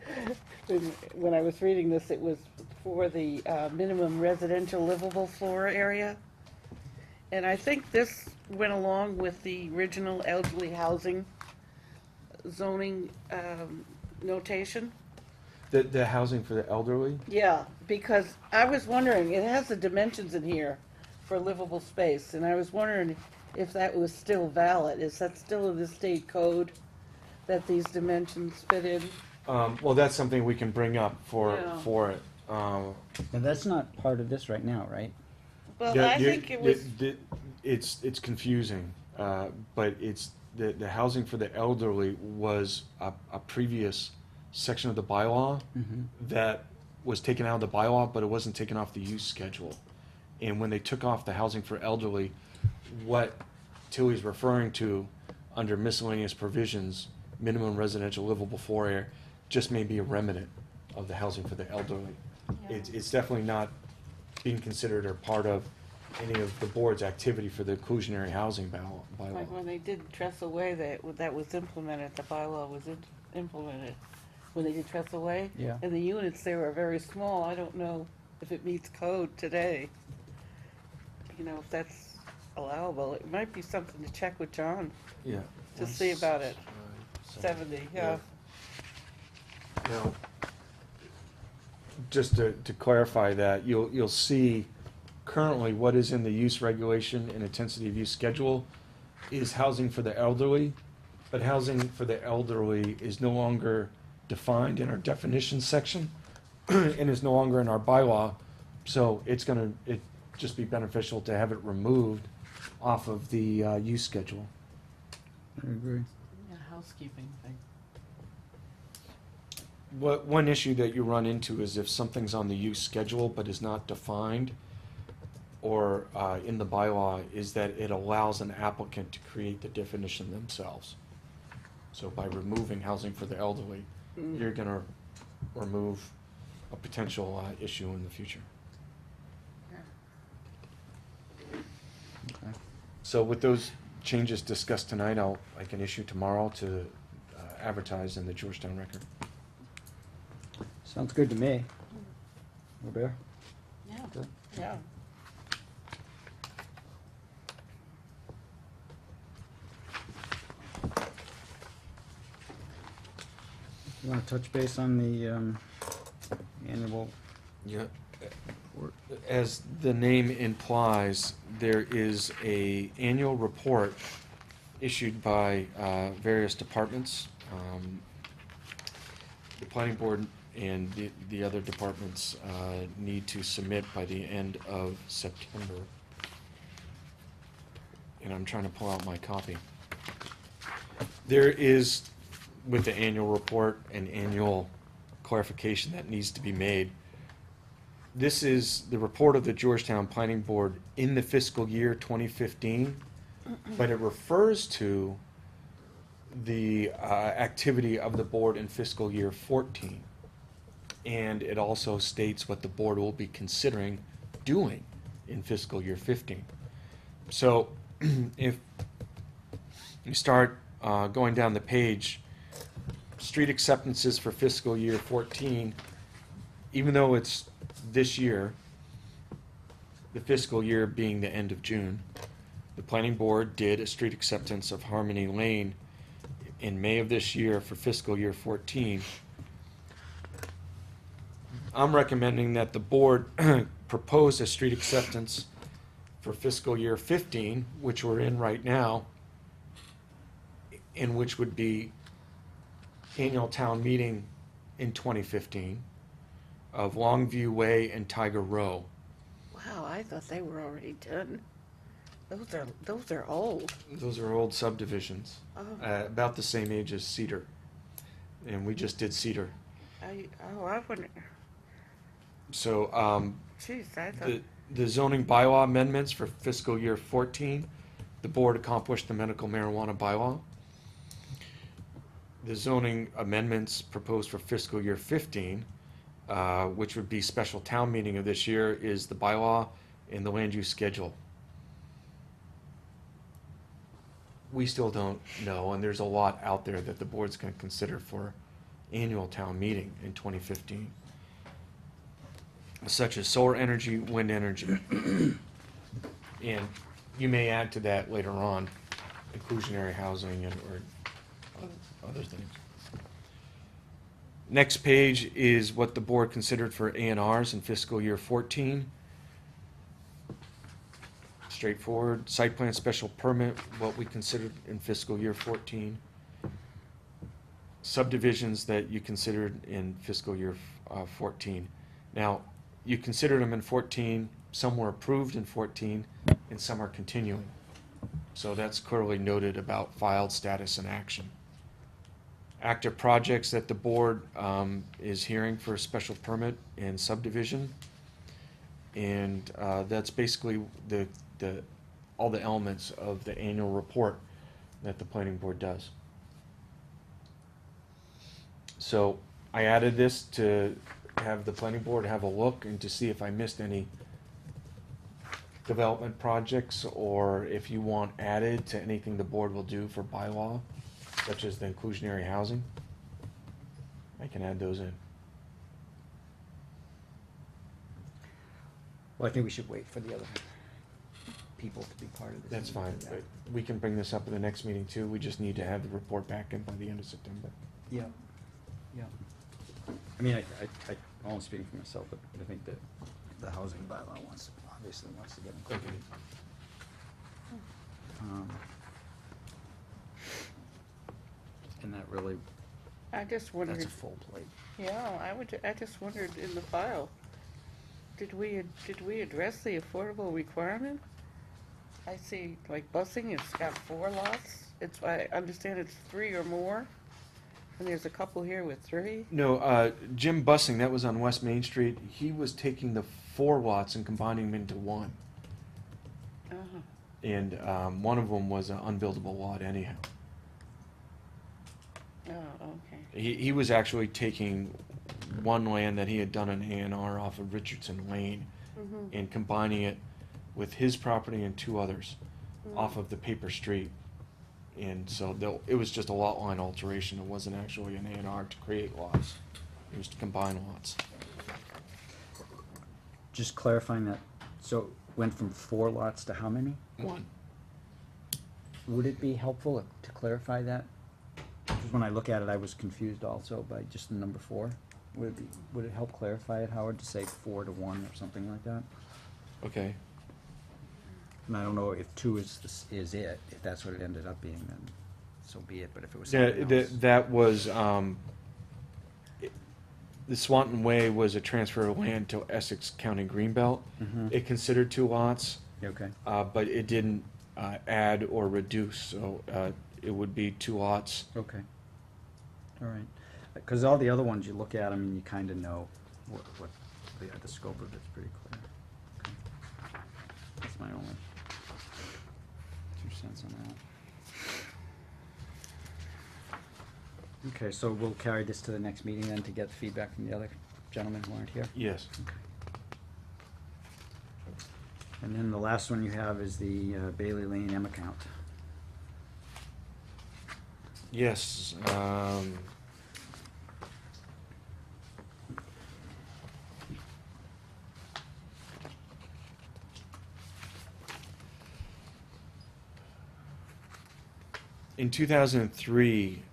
C: When I was reading this, it was for the, minimum residential livable floor area. And I think this went along with the original elderly housing zoning notation.
D: The housing for the elderly?
C: Yeah, because I was wondering, it has the dimensions in here for livable space, and I was wondering if that was still valid. Is that still in the state code, that these dimensions fit in?
D: Well, that's something we can bring up
C: Yeah.
D: for it.
B: And that's not part of this right now, right?
C: Well,
D: Yeah,
C: I think it was,
D: It's confusing, but it's, the housing for the elderly was a previous section of the bylaw
B: Mm-hmm.
D: that was taken out of the bylaw, but it wasn't taken off the use schedule. And when they took off the housing for elderly, what Tilly's referring to under miscellaneous provisions, minimum residential livable floor area, just may be a remnant of the housing for the elderly. It's definitely not being considered or part of any of the board's activity for the inclusionary housing bylaw.
C: like when they did Trestle Way, that was implemented, the bylaw was implemented. When they did Trestle Way.
B: Yeah.
C: And the units there are very small. I don't know if it meets code today. You know, if that's allowable. It might be something to check with John
D: Yeah.
C: to see about it. 70, yeah.
D: Now, just to clarify that, you'll see currently what is in the use regulation and intensity of use schedule is housing for the elderly, but housing for the elderly is no longer defined in our definition section and is no longer in our bylaw, so it just be beneficial to have it removed off of the use schedule.
B: I agree.
C: Yeah, housekeeping thing.
D: One issue that you run into is if something's on the use schedule but is not defined or in the bylaw, is that it allows an applicant to create the definition themselves. So by removing housing for the elderly, you're gonna remove a potential issue in the future.
B: Okay.
D: So with those changes discussed tonight, I can issue tomorrow to advertise in the Georgetown Record.
B: Sounds good to me. Robert?
C: Yeah,
B: Good.
C: yeah.
B: You wanna touch base on the annual?
D: Yeah. As the name implies, there is a annual report issued by various departments. The planning board and the other departments need to submit by the end of September. And I'm trying to pull out my copy. There is, with the annual report, an annual clarification that needs to be made. This is the report of the Georgetown Planning Board in the fiscal year 2015, but it refers to the activity of the board in fiscal year 14. And it also states what the board will be considering doing in fiscal year 15. So if you start going down the page, street acceptances for fiscal year 14, even though it's this year, the fiscal year being the end of June, the planning board did a street acceptance of Harmony Lane in May of this year for fiscal year 14. I'm recommending that the board propose a street acceptance for fiscal year 15, which we're in right now, and which would be annual town meeting in 2015 of Longview Way and Tiger Row.
C: Wow, I thought they were already done. Those are old.
D: Those are old subdivisions,
C: Oh,
D: about the same age as Cedar. And we just did Cedar.
C: I wouldn't,
D: So
C: jeez, I thought,
D: the zoning bylaw amendments for fiscal year 14, the board accomplished the medical marijuana bylaw. The zoning amendments proposed for fiscal year 15, which would be special town meeting of this year, is the bylaw and the land use schedule. We still don't know, and there's a lot out there that the board's going to consider for annual town meeting in 2015, such as solar energy, wind energy. And you may add to that later on, inclusionary housing or other things. Next page is what the board considered for A&Rs in fiscal year 14. Straightforward. Site plan special permit, what we considered in fiscal year 14. Subdivisions that you considered in fiscal year 14. Now, you considered them in 14, some were approved in 14, and some are continuing. So that's clearly noted about filed status and action. Active projects that the board is hearing for a special permit and subdivision. And that's basically all the elements of the annual report that the planning board does. So I added this to have the planning board have a look and to see if I missed any development projects, or if you want added to anything the board will do for bylaw, such as the inclusionary housing. I can add those in.
B: Well, I think we should wait for the other people to be part of this.
D: That's fine. But we can bring this up at the next meeting too. We just need to have the report back in by the end of September.
B: Yeah, yeah. I mean, I only speaking for myself, but I think that the housing bylaw obviously wants to get included. And that really,
C: I just wondered,
B: that's a full plate.
C: yeah, I just wondered in the file, did we address the affordable requirement? I see, like, busing, it's got 4 lots. I understand it's 3 or more, and there's a couple here with 3.
D: No, Jim Bussing, that was on West Main Street. He was taking the 4 lots and combining them into one.
C: Uh-huh.
D: And one of them was an unbuildable lot anyhow.
C: Oh, okay.
D: He was actually taking one land that he had done an A&R off of Richardson Lane
C: Mhm.
D: and combining it with his property and 2 others off of the paper street. And so it was just a lot line alteration. It wasn't actually an A&R to create lots. It was to combine lots.
B: Just clarifying that, so went from 4 lots to how many?
D: 1.
B: Would it be helpful to clarify that? Because when I look at it, I was confused also by just the number 4. Would it help clarify it, Howard, to say 4 to 1 or something like that?
D: Okay.
B: And I don't know if 2 is it, if that's what it ended up being, then so be it, but if it was
D: Yeah,
B: something else.
D: that was, the Swanton Way was a transfer of land to Essex County Greenbelt.
B: Mhm.
D: It considered 2 lots,
B: Okay,
D: but it didn't add or reduce, so it would be 2 lots.
B: okay. All right. Because all the other ones you look at, I mean, you kind of know what the scope of it's pretty clear. Okay. That's my only 2 cents on that. Okay, so we'll carry this to the next meeting then to get feedback from the other gentlemen who aren't here?
D: Yes.
B: And then the last one you have is the Bailey Lane M account.
D: Yes. In 2003,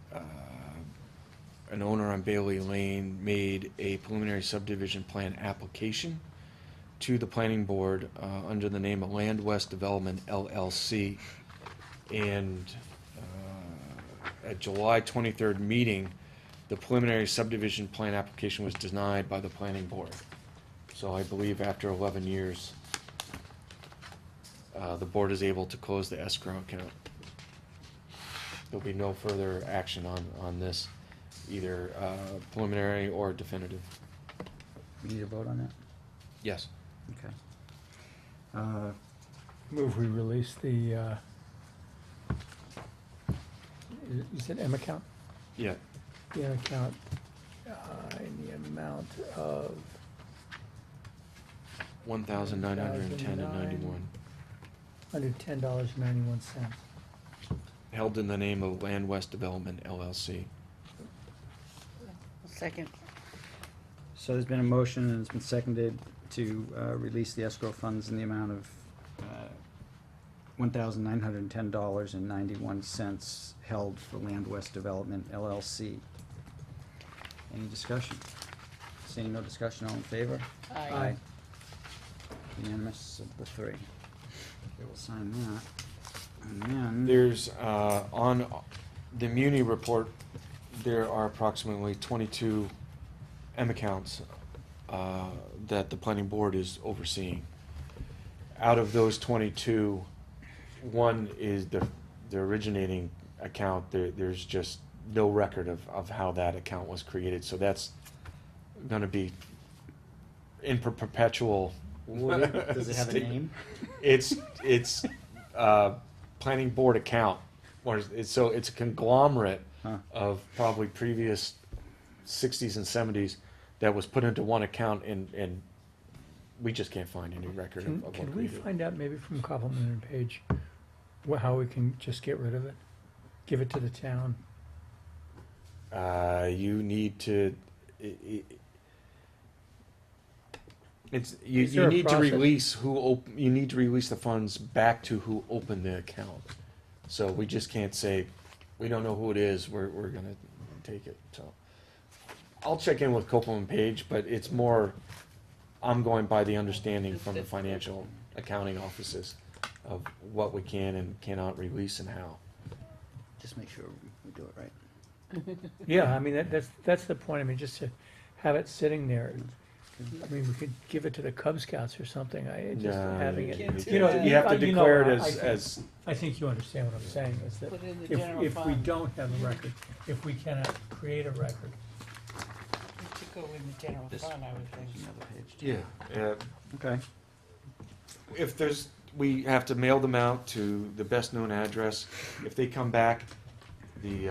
D: an owner on Bailey Lane made a preliminary subdivision plan application to the planning board under the name of Land West Development LLC. And at July 23rd meeting, the preliminary subdivision plan application was denied by the planning board. So I believe after 11 years, the board is able to close the escrow account. There'll be no further action on this, either preliminary or definitive.
B: We need a vote on that?
D: Yes.
B: Okay.
A: Move we release the, you said M account?
D: Yeah.
A: The M account, in the amount of
D: $1,910.91,
A: $110.91.
D: held in the name of Land West Development LLC.
C: Second.
B: So there's been a motion and it's been seconded to release the escrow funds in the amount of $1,910.91 held for Land West Development LLC. Any discussion? Seeing no discussion, all in favor?
C: Aye.
B: Unanimous of the three. Okay, we'll sign that. And then,
D: There's, on the Muni report, there are approximately 22 M accounts that the planning board is overseeing. Out of those 22, one is the originating account. There's just no record of how that account was created, so that's gonna be in perpetual.
B: does it have a
D: state-
B: name?
D: It's planning board account, so it's a conglomerate
B: Huh.
D: of probably previous 60s and 70s that was put into one account, and we just can't find any record
A: Can,
D: of what
A: can
D: we
A: we
D: did.
A: find out maybe from Copeland and Page how we can just get rid of it? Give it to the town?
D: You need to. It's you.
A: Is there
D: You
A: a
D: need to
A: process?
D: release you need to release the funds back to who opened the account. So we just can't say we don't know who it is. We're gonna take it. So I'll check in with Copeland and Page, but it's more. I'm going by the understanding from the financial accounting offices of what we can and cannot release and how.
B: Just make sure we do it right.
A: Yeah, I mean, that's the point. I mean, just to have it sitting there. I mean, we could give it to the Cub Scouts or something. Just
D: No,
A: having
D: you
A: it.
D: can't do
A: You know,
D: that. You have to
A: you know,
D: declare it
A: I think-
D: as
A: I think you understand what I'm saying, is that
C: Put it in the general
A: if we
C: fund.
A: don't have a record, if we cannot create a record,
C: It should go in the general
B: This-
C: fund, I would think.
B: Another page. too.
D: yeah.
B: Okay.
D: If we have to mail them out to the best known address. If they come back, the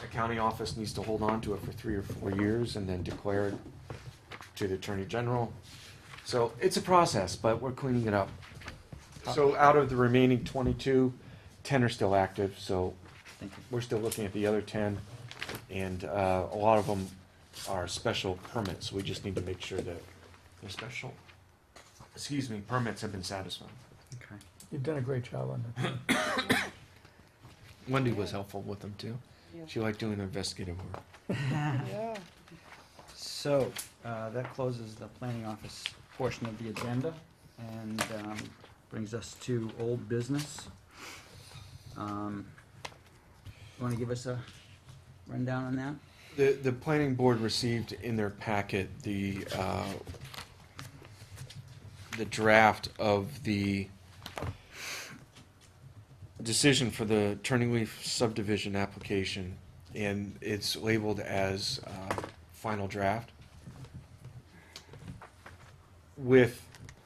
D: accounting office needs to hold on to it for 3 or 4 years and then declare it to the Attorney General. So it's a process, but we're cleaning it up. So out of the remaining 22, 10 are still active, so
B: Thank you.
D: we're still looking at the other 10. And a lot of them are special permits, so we just need to make sure that the special, permits have been satisfied.
B: Okay.
A: you've done a great job on that.
D: Wendy was helpful with them too.
C: Yeah.
D: She liked doing the investigative work.
C: Yeah.
B: So, that closes the planning office portion of the agenda and brings us to old business. You want to give us a rundown on that?
D: The planning board received in their packet the draft of the decision for the Turning Leaf subdivision application, and it's labeled as final draft. With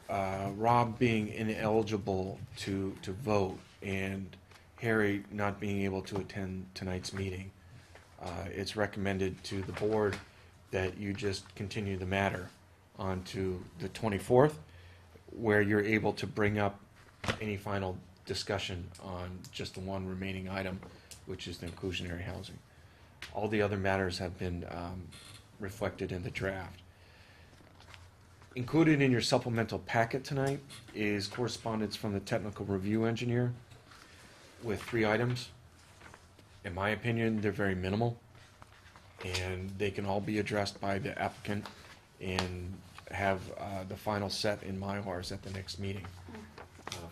D: Rob being ineligible to vote and Harry not being able to attend tonight's meeting, it's recommended to the board that you just continue the matter on to the 24th, where you're able to bring up any final discussion on just the one remaining item, which is the inclusionary housing. All the other matters have been reflected in the draft. Included in your supplemental packet tonight is correspondence from the technical review engineer with 3 items. In my opinion, they're very minimal, and they can all be addressed by the applicant and have the final set in Mylars at the next meeting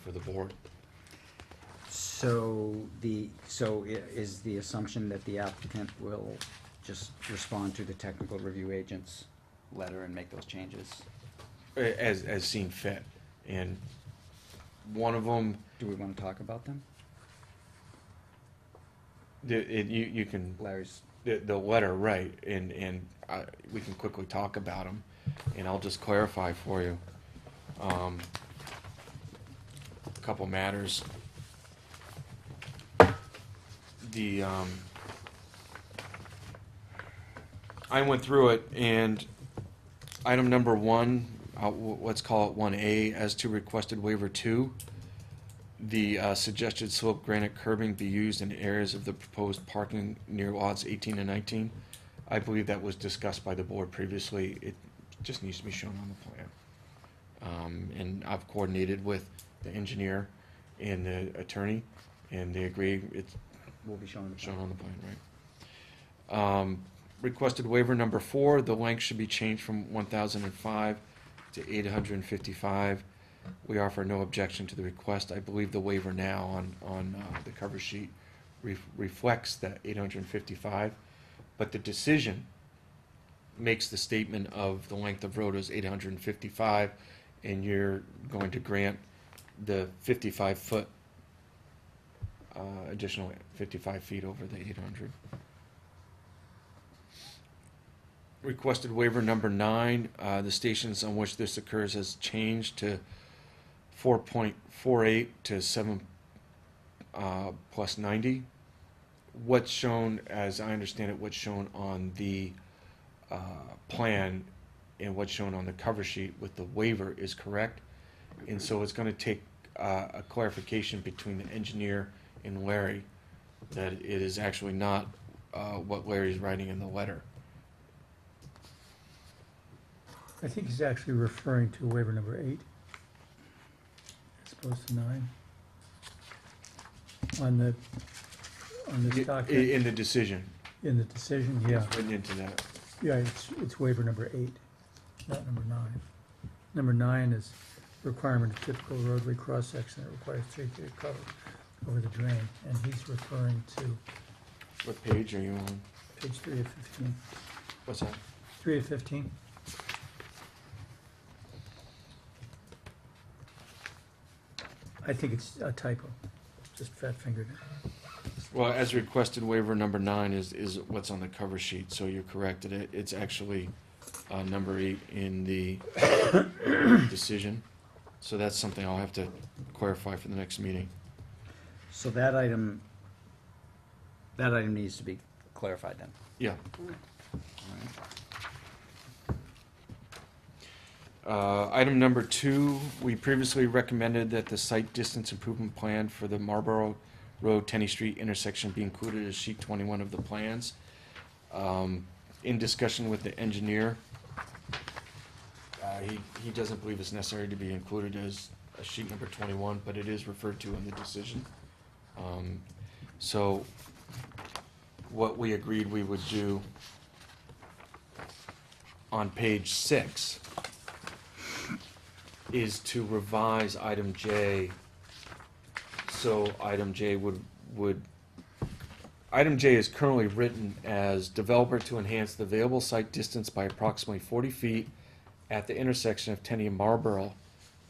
D: for the board.
B: So is the assumption that the applicant will just respond to the technical review agent's letter and make those changes?
D: As seen fit. And one of them,
B: Do we want to talk about them?
D: you can,
B: Larry's,
D: the letter, right, and we can quickly talk about them, and I'll just clarify for you. A couple matters. I went through it, and item number 1, let's call it 1A, as to requested waiver 2, the suggested slope granite curbing be used in areas of the proposed parking near lots 18 and 19. I believe that was discussed by the board previously. It just needs to be shown on the plan. And I've coordinated with the engineer and the attorney, and they agree it's
B: Will be shown in the
D: shown
B: plan.
D: on the plan, right? Requested waiver number 4, the length should be changed from 1,005 to 855. We offer no objection to the request. I believe the waiver now on the cover sheet reflects that 855, but the decision makes the statement of the length of road is 855, and you're going to grant the 55-foot, additional 55 feet over the 800. Requested waiver number 9, the stations on which this occurs has changed to 4.48 to 7 plus 90. What's shown, as I understand it, what's shown on the plan and what's shown on the cover sheet with the waiver is correct. And so it's gonna take a clarification between the engineer and Larry that it is actually not what Larry's writing in the letter.
A: I think he's actually referring to waiver number 8 as opposed to 9. On this document,
D: In the decision,
A: in the decision, yeah.
D: it's written into that.
A: Yeah, it's waiver number 8, not number 9. Number 9 is requirement of typical roadway cross-section that requires 3 feet of cover over the drain, and he's referring to
D: What page are you on?
A: page 3 of 15.
D: What's that?
A: 3 of 15. I think it's a typo, just fat fingered it.
D: Well, as requested, waiver number 9 is what's on the cover sheet, so you're correct. It's actually number 8 in the decision. So that's something I'll have to clarify for the next meeting.
B: So that item needs to be clarified then.
D: Yeah.
B: All right.
D: Item number 2, we previously recommended that the site distance improvement plan for the Marlboro Road, Tenny Street intersection be included as sheet 21 of the plans. In discussion with the engineer, he doesn't believe it's necessary to be included as a sheet number 21, but it is referred to in the decision. So what we agreed we would do on page 6 is to revise item J. So item J item J is currently written as developer to enhance the available site distance by approximately 40 feet at the intersection of Tenny and Marlboro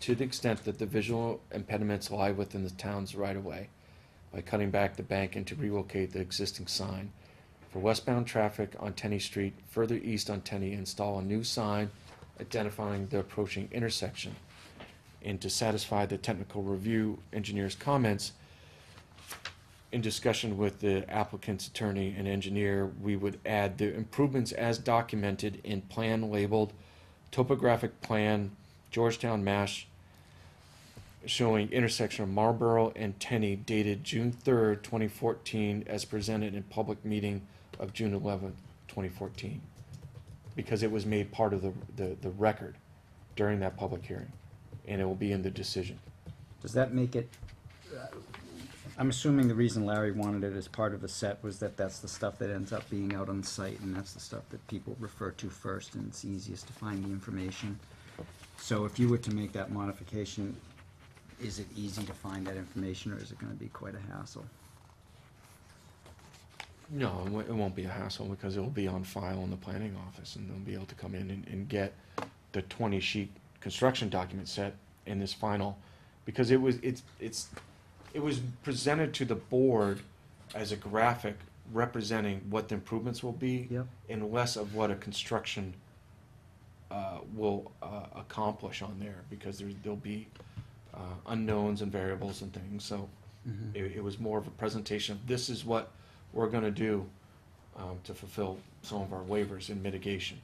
D: to the extent that the visual impediments lie within the town's right-of-way by cutting back the bank and to relocate the existing sign. For westbound traffic on Tenny Street, further east on Tenny, install a new sign identifying the approaching intersection. And to satisfy the technical review engineer's comments, in discussion with the applicant's attorney and engineer, we would add the improvements as documented in plan labeled topographic plan, Georgetown, Mass, showing intersection of Marlboro and Tenny dated June 3rd, 2014, as presented in public meeting of June 11th, 2014. Because it was made part of the record during that public hearing, and it will be in the decision.
B: Does that make it, I'm assuming the reason Larry wanted it as part of the set was that that's the stuff that ends up being out on the site, and that's the stuff that people refer to first, and it's easiest to find the information. So if you were to make that modification, is it easy to find that information, or is it gonna be quite a hassle?
D: No, it won't be a hassle because it will be on file in the planning office, and they'll be able to come in and get the 20-sheet construction document set in this final, because it was presented to the board as a graphic representing what the improvements will be,
B: Yep.
D: and less of what a construction will accomplish on there, because there'll be unknowns and variables and things. So it was more of a presentation of this is what we're going to do to fulfill some of our waivers and mitigation.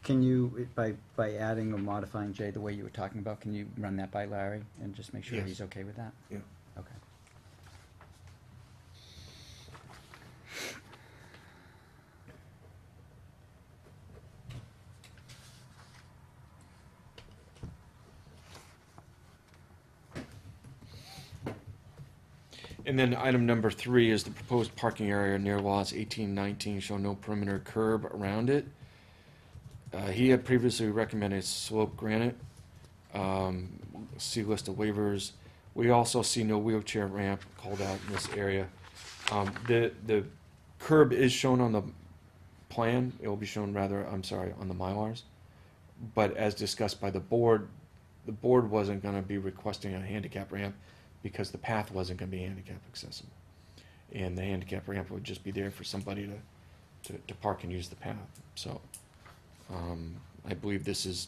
B: Can you, by adding or modifying J the way you were talking about, can you run that by Larry and just make sure
D: Yes.
B: he's okay with that?
D: Yeah.
B: Okay.
D: And then item number 3 is the proposed parking area near lots 18-19 show no perimeter curb around it. He had previously recommended slope granite. See list of waivers. We also see no wheelchair ramp called out in this area. The curb is shown on the plan. It will be shown on the Mylars. But as discussed by the board wasn't gonna be requesting a handicap ramp because the path wasn't gonna be handicap accessible. And the handicap ramp would just be there for somebody to park and use the path. So, I believe this is,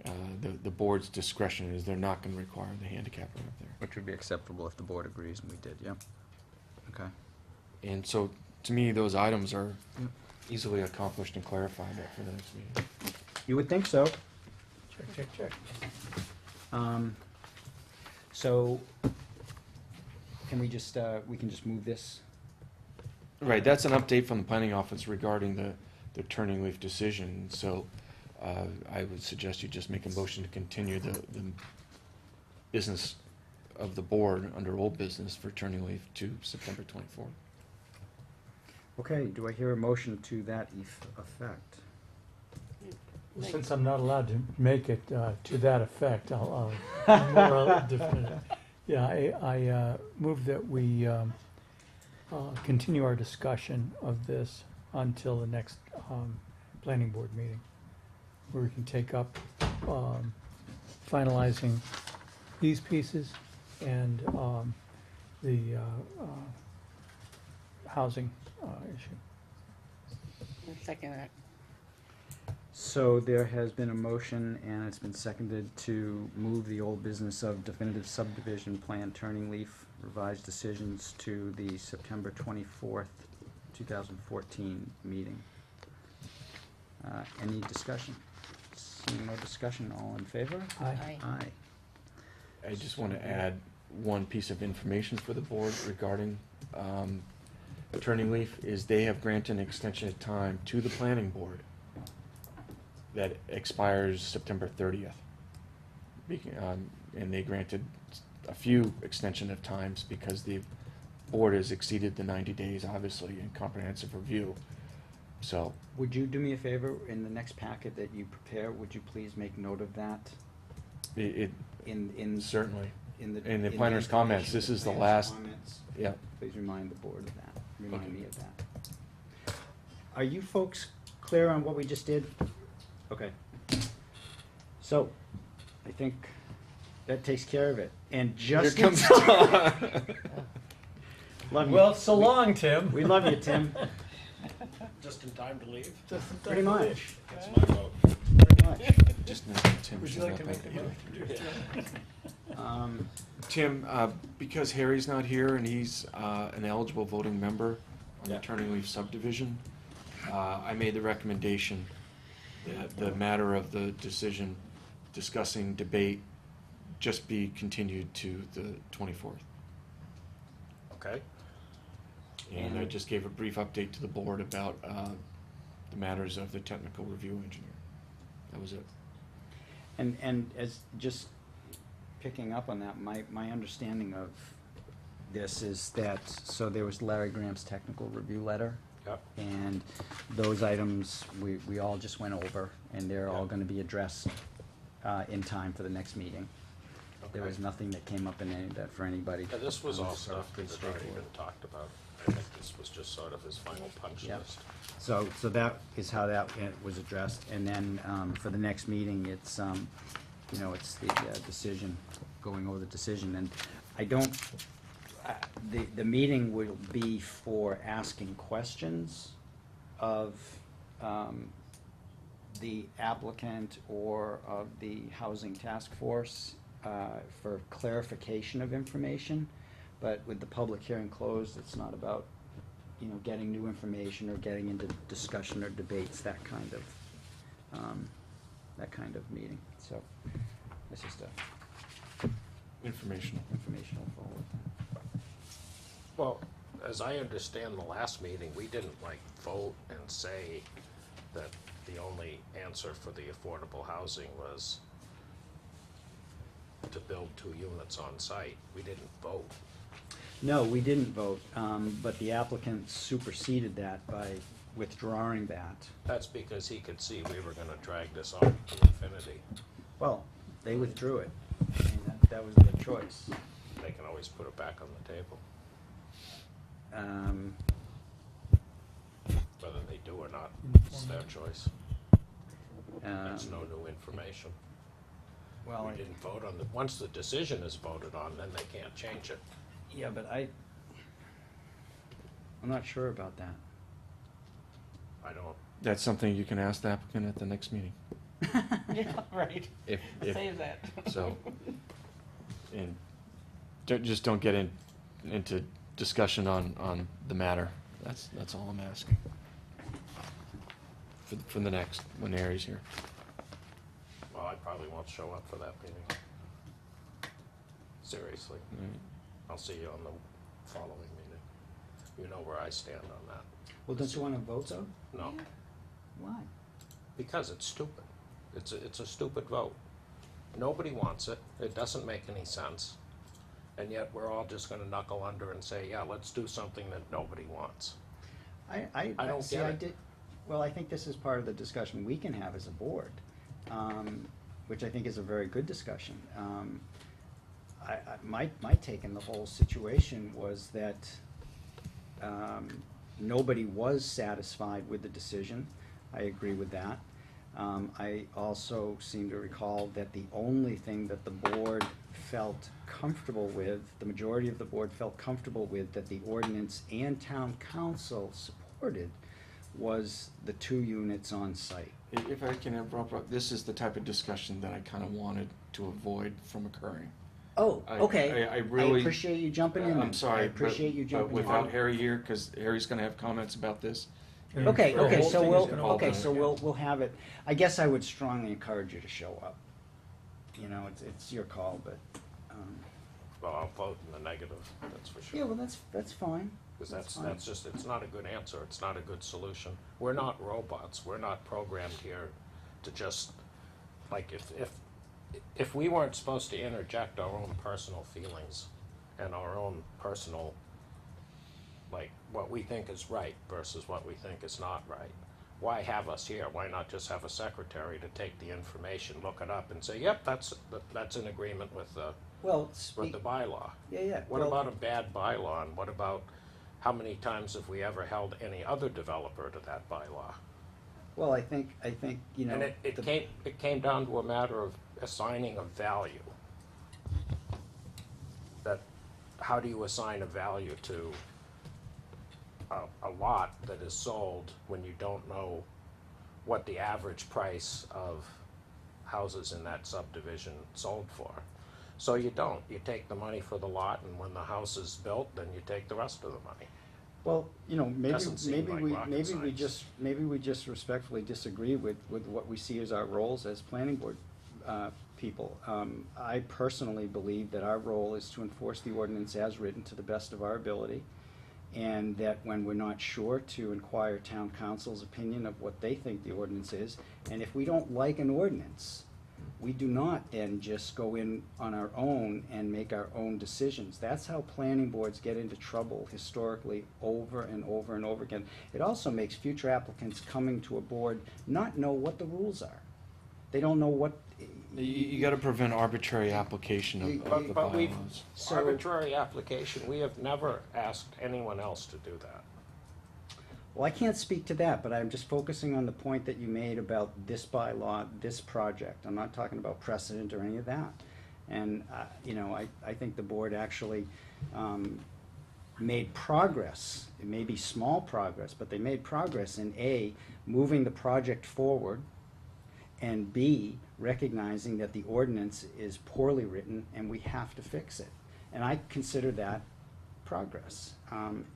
D: the board's discretion is they're not gonna require the handicap ramp there.
B: Which would be acceptable if the board agrees, and we did, yeah. Okay.
D: And so, to me, those items are easily accomplished and clarified for the next meeting.
B: You would think so.
A: Check.
B: So, can we just, we can just move this?
D: Right, that's an update from the planning office regarding the turning leaf decision, so, I would suggest you just make a motion to continue the business of the board under old business for turning leaf to September 24th.
B: Okay, do I hear a motion to that effect?
A: Since I'm not allowed to make it to that effect, I'll more definitive. Yeah, I move that we continue our discussion of this until the next planning board meeting, where we can take up finalizing these pieces and the housing issue.
C: I'll second that.
B: So there has been a motion and it's been seconded to move the old business of definitive subdivision plan turning leaf revised decisions to the September 24th, 2014 meeting. Any discussion? Seeing no discussion, all in favor?
A: Aye.
B: Aye.
D: I just want to add one piece of information for the board regarding turning leaf, is they have granted an extension of time to the planning board that expires September 30th. And they granted a few extension of times because the board has exceeded the 90 days, obviously, in comprehensive review. So,
B: Would you do me a favor, in the next packet that you prepare, would you please make note of that
D: it
B: in
D: certainly,
B: in the
D: planner's comments,
B: information,
D: this is the
B: planner's
D: last,
B: comments?
D: yeah.
B: Please remind the board of that, remind
D: Okay.
B: me of that. Are you folks clear on what we just did? Okay. So, I think that takes care of it. And just
D: Here comes
B: love you.
A: Well, so long, Tim.
B: We love you, Tim.
H: Just in time to leave?
B: Pretty much.
H: That's my vote.
B: Pretty much.
D: Just now, Tim
A: Would you
D: showed
A: like to
D: up
A: make
D: at
A: the
D: the-
A: motion?
D: Tim, because Harry's not here and he's an eligible voting member on the
B: Yeah.
D: Turning Leaf subdivision, I made the recommendation that the matter of the decision discussing debate just be continued to the 24th.
H: Okay.
D: And I just gave a brief update to the board about the matters of the technical review engineer. That was it.
B: And as just picking up on that, my understanding of this is that, so there was Larry Graham's technical review letter.
H: Yep.
B: And those items, we all just went over, and they're all
H: Yep.
B: gonna be addressed in time for the next meeting. There was
H: Okay.
B: nothing that came up in any of that for anybody.
H: Yeah, this was
B: It
H: all
B: sort of
H: stuff
B: pretty
H: that had already
B: straightforward.
H: been talked about. I think this was just sort of his final punch
B: Yep.
H: list.
B: So that is how that was addressed, and then, for the next meeting, it's, it's the decision, going over the decision, and I don't, the meeting will be for asking questions of, the applicant or of the housing task force, for clarification of information, but with the public hearing closed, it's not about, getting new information or getting into discussion or debates, that kind of meeting. So, it's just a
D: Informational.
B: informational forward.
H: Well, as I understand the last meeting, we didn't vote and say that the only answer for the affordable housing was to build 2 units on site. We didn't vote.
B: No, we didn't vote, but the applicant superseded that by withdrawing that.
H: That's because he could see we were gonna drag this on to infinity.
B: Well, they withdrew it. I mean, that was their choice.
H: They can always put it back on the table,
B: Um,
H: whether they do or not, it's their choice. That's no new information.
B: Well,
H: We didn't vote on the, once the decision is voted on, then they can't change it.
B: yeah, but I'm not sure about that.
H: I don't,
D: That's something you can ask the applicant at the next meeting.
C: Yeah, right.
D: If
C: Save that.
D: so, and just don't get into discussion on the matter. That's all I'm asking. For the next, when Harry's here.
H: well, I probably won't show up for that meeting. Seriously, I'll see you on the following meeting. You know where I stand on that.
B: Well, don't you want to vote, though?
H: No,
B: Why?
H: because it's stupid. It's a stupid vote. Nobody wants it. It doesn't make any sense. And yet we're all just gonna knuckle under and say, yeah, let's do something that nobody wants. I don't
B: see,
H: get
B: I
H: it.
B: did, well, I think this is part of the discussion we can have as a board, which I think is a very good discussion. My take in the whole situation was that, nobody was satisfied with the decision. I agree with that. I also seem to recall that the only thing that the board felt comfortable with, the majority of the board felt comfortable with, that the ordinance and town council supported, was the 2 units on site.
D: If I can interrupt, this is the type of discussion that I kind of wanted to avoid from occurring.
B: Oh,
D: I-
B: okay.
D: I really-
B: appreciate you jumping in.
D: I'm sorry.
B: I appreciate you jumping in.
D: Without Harry here, because Harry's going to have comments about this.
B: Okay,
A: The
B: okay,
A: whole
B: so
A: thing is
B: we'll,
A: gonna
B: okay,
A: open
B: so
A: it.
B: we'll have it, I guess I would strongly encourage you to show up. You know, it's your call, but,
H: Well, I'll vote in the negative, that's for sure.
B: yeah, well, that's fine.
H: Because
B: That's
H: that's
B: fine.
H: just, it's not a good answer, it's not a good solution. We're not robots, we're not programmed here to just, like, if we weren't supposed to interject our own personal feelings and our own personal, like, what we think is right versus what we think is not right, why have us here? Why not just have a secretary to take the information, look it up, and say, yep, that's in agreement with the
B: Well,
H: bylaw?
B: yeah.
H: What
B: well,
H: about a bad bylaw, and what about, how many times have we ever held any other developer to that bylaw?
B: Well, I think, you know.
H: And it came down to a matter of assigning a value. That, how do you assign a value to a lot that is sold when you don't know what the average price of houses in that subdivision sold for? So you don't. You take the money for the lot, and when the house is built, then you take the rest of the money.
B: Well, you know,
H: Doesn't seem like rocket science.
B: maybe we just respectfully disagree with what we see as our roles as planning board people. I personally believe that our role is to enforce the ordinance as written to the best of our ability, and that when we're not sure, to inquire town council's opinion of what they think the ordinance is, and if we don't like an ordinance, we do not then just go in on our own and make our own decisions. That's how planning boards get into trouble historically over and over and over again. It also makes future applicants coming to a board not know what the rules are. They don't know what.
D: You got to prevent arbitrary application of the
H: But we've,
D: bylaws.
B: So-
H: arbitrary application, we have never asked anyone else to do that.
B: Well, I can't speak to that, but I'm just focusing on the point that you made about this bylaw, this project. I'm not talking about precedent or any of that. And, you know, I think the board actually made progress. It may be small progress, but they made progress in A, moving the project forward, and B, recognizing that the ordinance is poorly written and we have to fix it. And I consider that progress.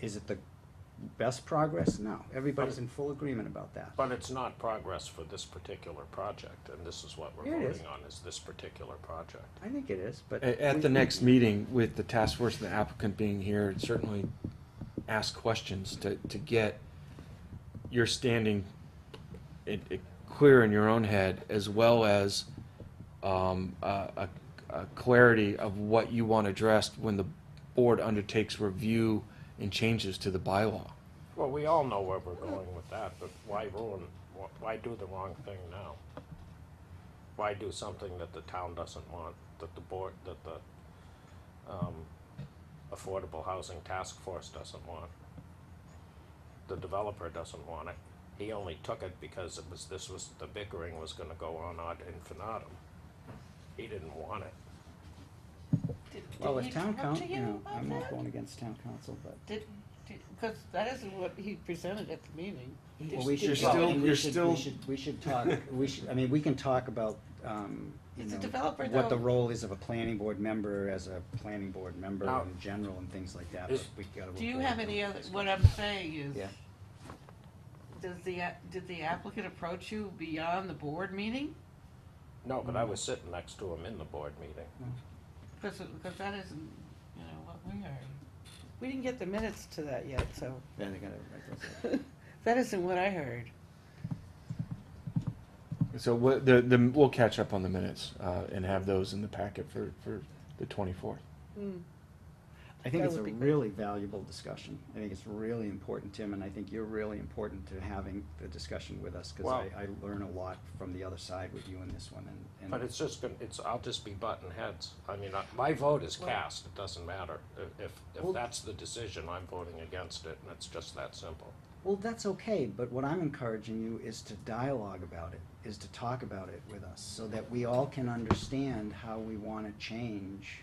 B: Is it the best progress? No. Everybody's in full agreement about that.
H: But it's not progress for this particular project, and this is what we're
B: Here it is.
H: voting on, is this particular project.
B: I think it is, but.
D: At the next meeting, with the task force and the applicant being here, certainly ask questions to get your standing clear in your own head, as well as a clarity of what you want addressed when the board undertakes review and changes to the bylaw.
H: Well, we all know where we're going with that, but why why do the wrong thing now? Why do something that the town doesn't want, that the board, that the, Affordable Housing Task Force doesn't want? The developer doesn't want it. He only took it because the bickering was gonna go on ad infinitum. He didn't want it.
B: Well,
C: he
B: if town
C: talk
B: council,
C: to you about
B: I'm not
C: that?
B: going against town council, but.
C: Because that isn't what he presented at the meeting.
B: Well, we should
D: You're
B: talk,
D: still-
B: and
D: you're still-
B: we should talk, I mean, we can talk about, you
C: It's a
B: know,
C: developer,
B: what the
C: though.
B: role is of a planning board member as a planning board member
H: Now-
B: in general and things like that,
H: Is-
B: but we gotta.
C: Do you
B: avoid
C: have
B: them.
C: any other, what I'm saying is,
B: Yeah.
C: did the applicant approach you beyond the board meeting?
H: No, but I was sitting next to him in the board meeting.
C: Because that isn't, you know, what we heard. We didn't get the minutes to that yet, so
B: Yeah, they gotta write those up.
C: that isn't what I heard.
D: So we'll catch up on the minutes, and have those in the packet for the 24th.
B: I think
C: That
B: it's a
C: would be great.
B: really valuable discussion. I think it's really important, Tim, and I think you're really important to having the discussion with us, because
H: Well-
B: I learn a lot from the other side with you in this one, and.
H: But it's just I'll just be butting heads. I mean, my vote is cast, it doesn't matter. If
B: Well-
H: that's the decision, I'm voting against it, and it's just that simple.
B: Well, that's okay, but what I'm encouraging you is to dialogue about it, is to talk about it with us, so that we all can understand how we wanna change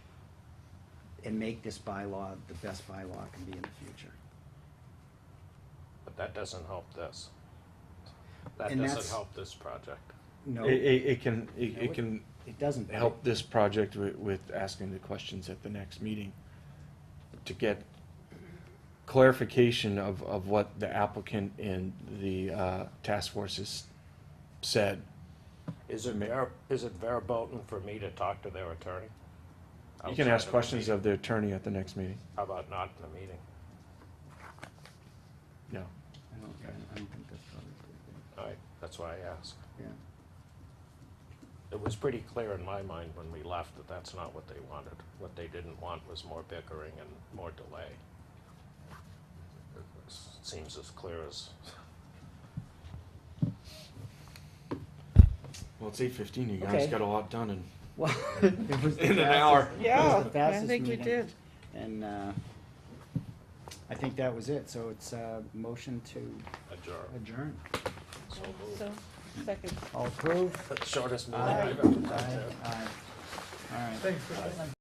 B: and make this bylaw the best bylaw it can be in the future.
H: But that doesn't help this. That
B: And
H: doesn't
B: that's-
H: help this project.
B: No,
D: It can,
B: No,
D: it can
B: it doesn't. but
D: help this project with asking the questions at the next meeting to get clarification of what the applicant and the task force has said.
H: Is it verboten for me to talk to their attorney?
D: You can
H: Outside
D: ask
H: of the
D: questions
H: meeting?
D: of the attorney at the next meeting.
H: How about not in the meeting?
D: No.
B: I don't think that's probably good.
H: All right, that's why I asked.
B: Yeah.
H: It was pretty clear in my mind when we left that that's not what they wanted. What they didn't want was more bickering and more delay. It seems as clear as,
D: Well, it's 8:15. You guys
B: Okay.
D: got a lot done in
B: Well, it was the
D: In an
B: fastest-
D: hour.
B: it was
C: Yeah,
B: the
C: I
B: fastest
C: think we
B: meeting.
C: did.
B: And, I think that was it, so it's a motion to
H: adjourn.
B: adjourn.
H: So moved.
C: So, second.
B: All approved?
H: Shortest meeting
B: Aye.
H: I've ever done.
B: Aye. Aye. All right.
A: Thanks for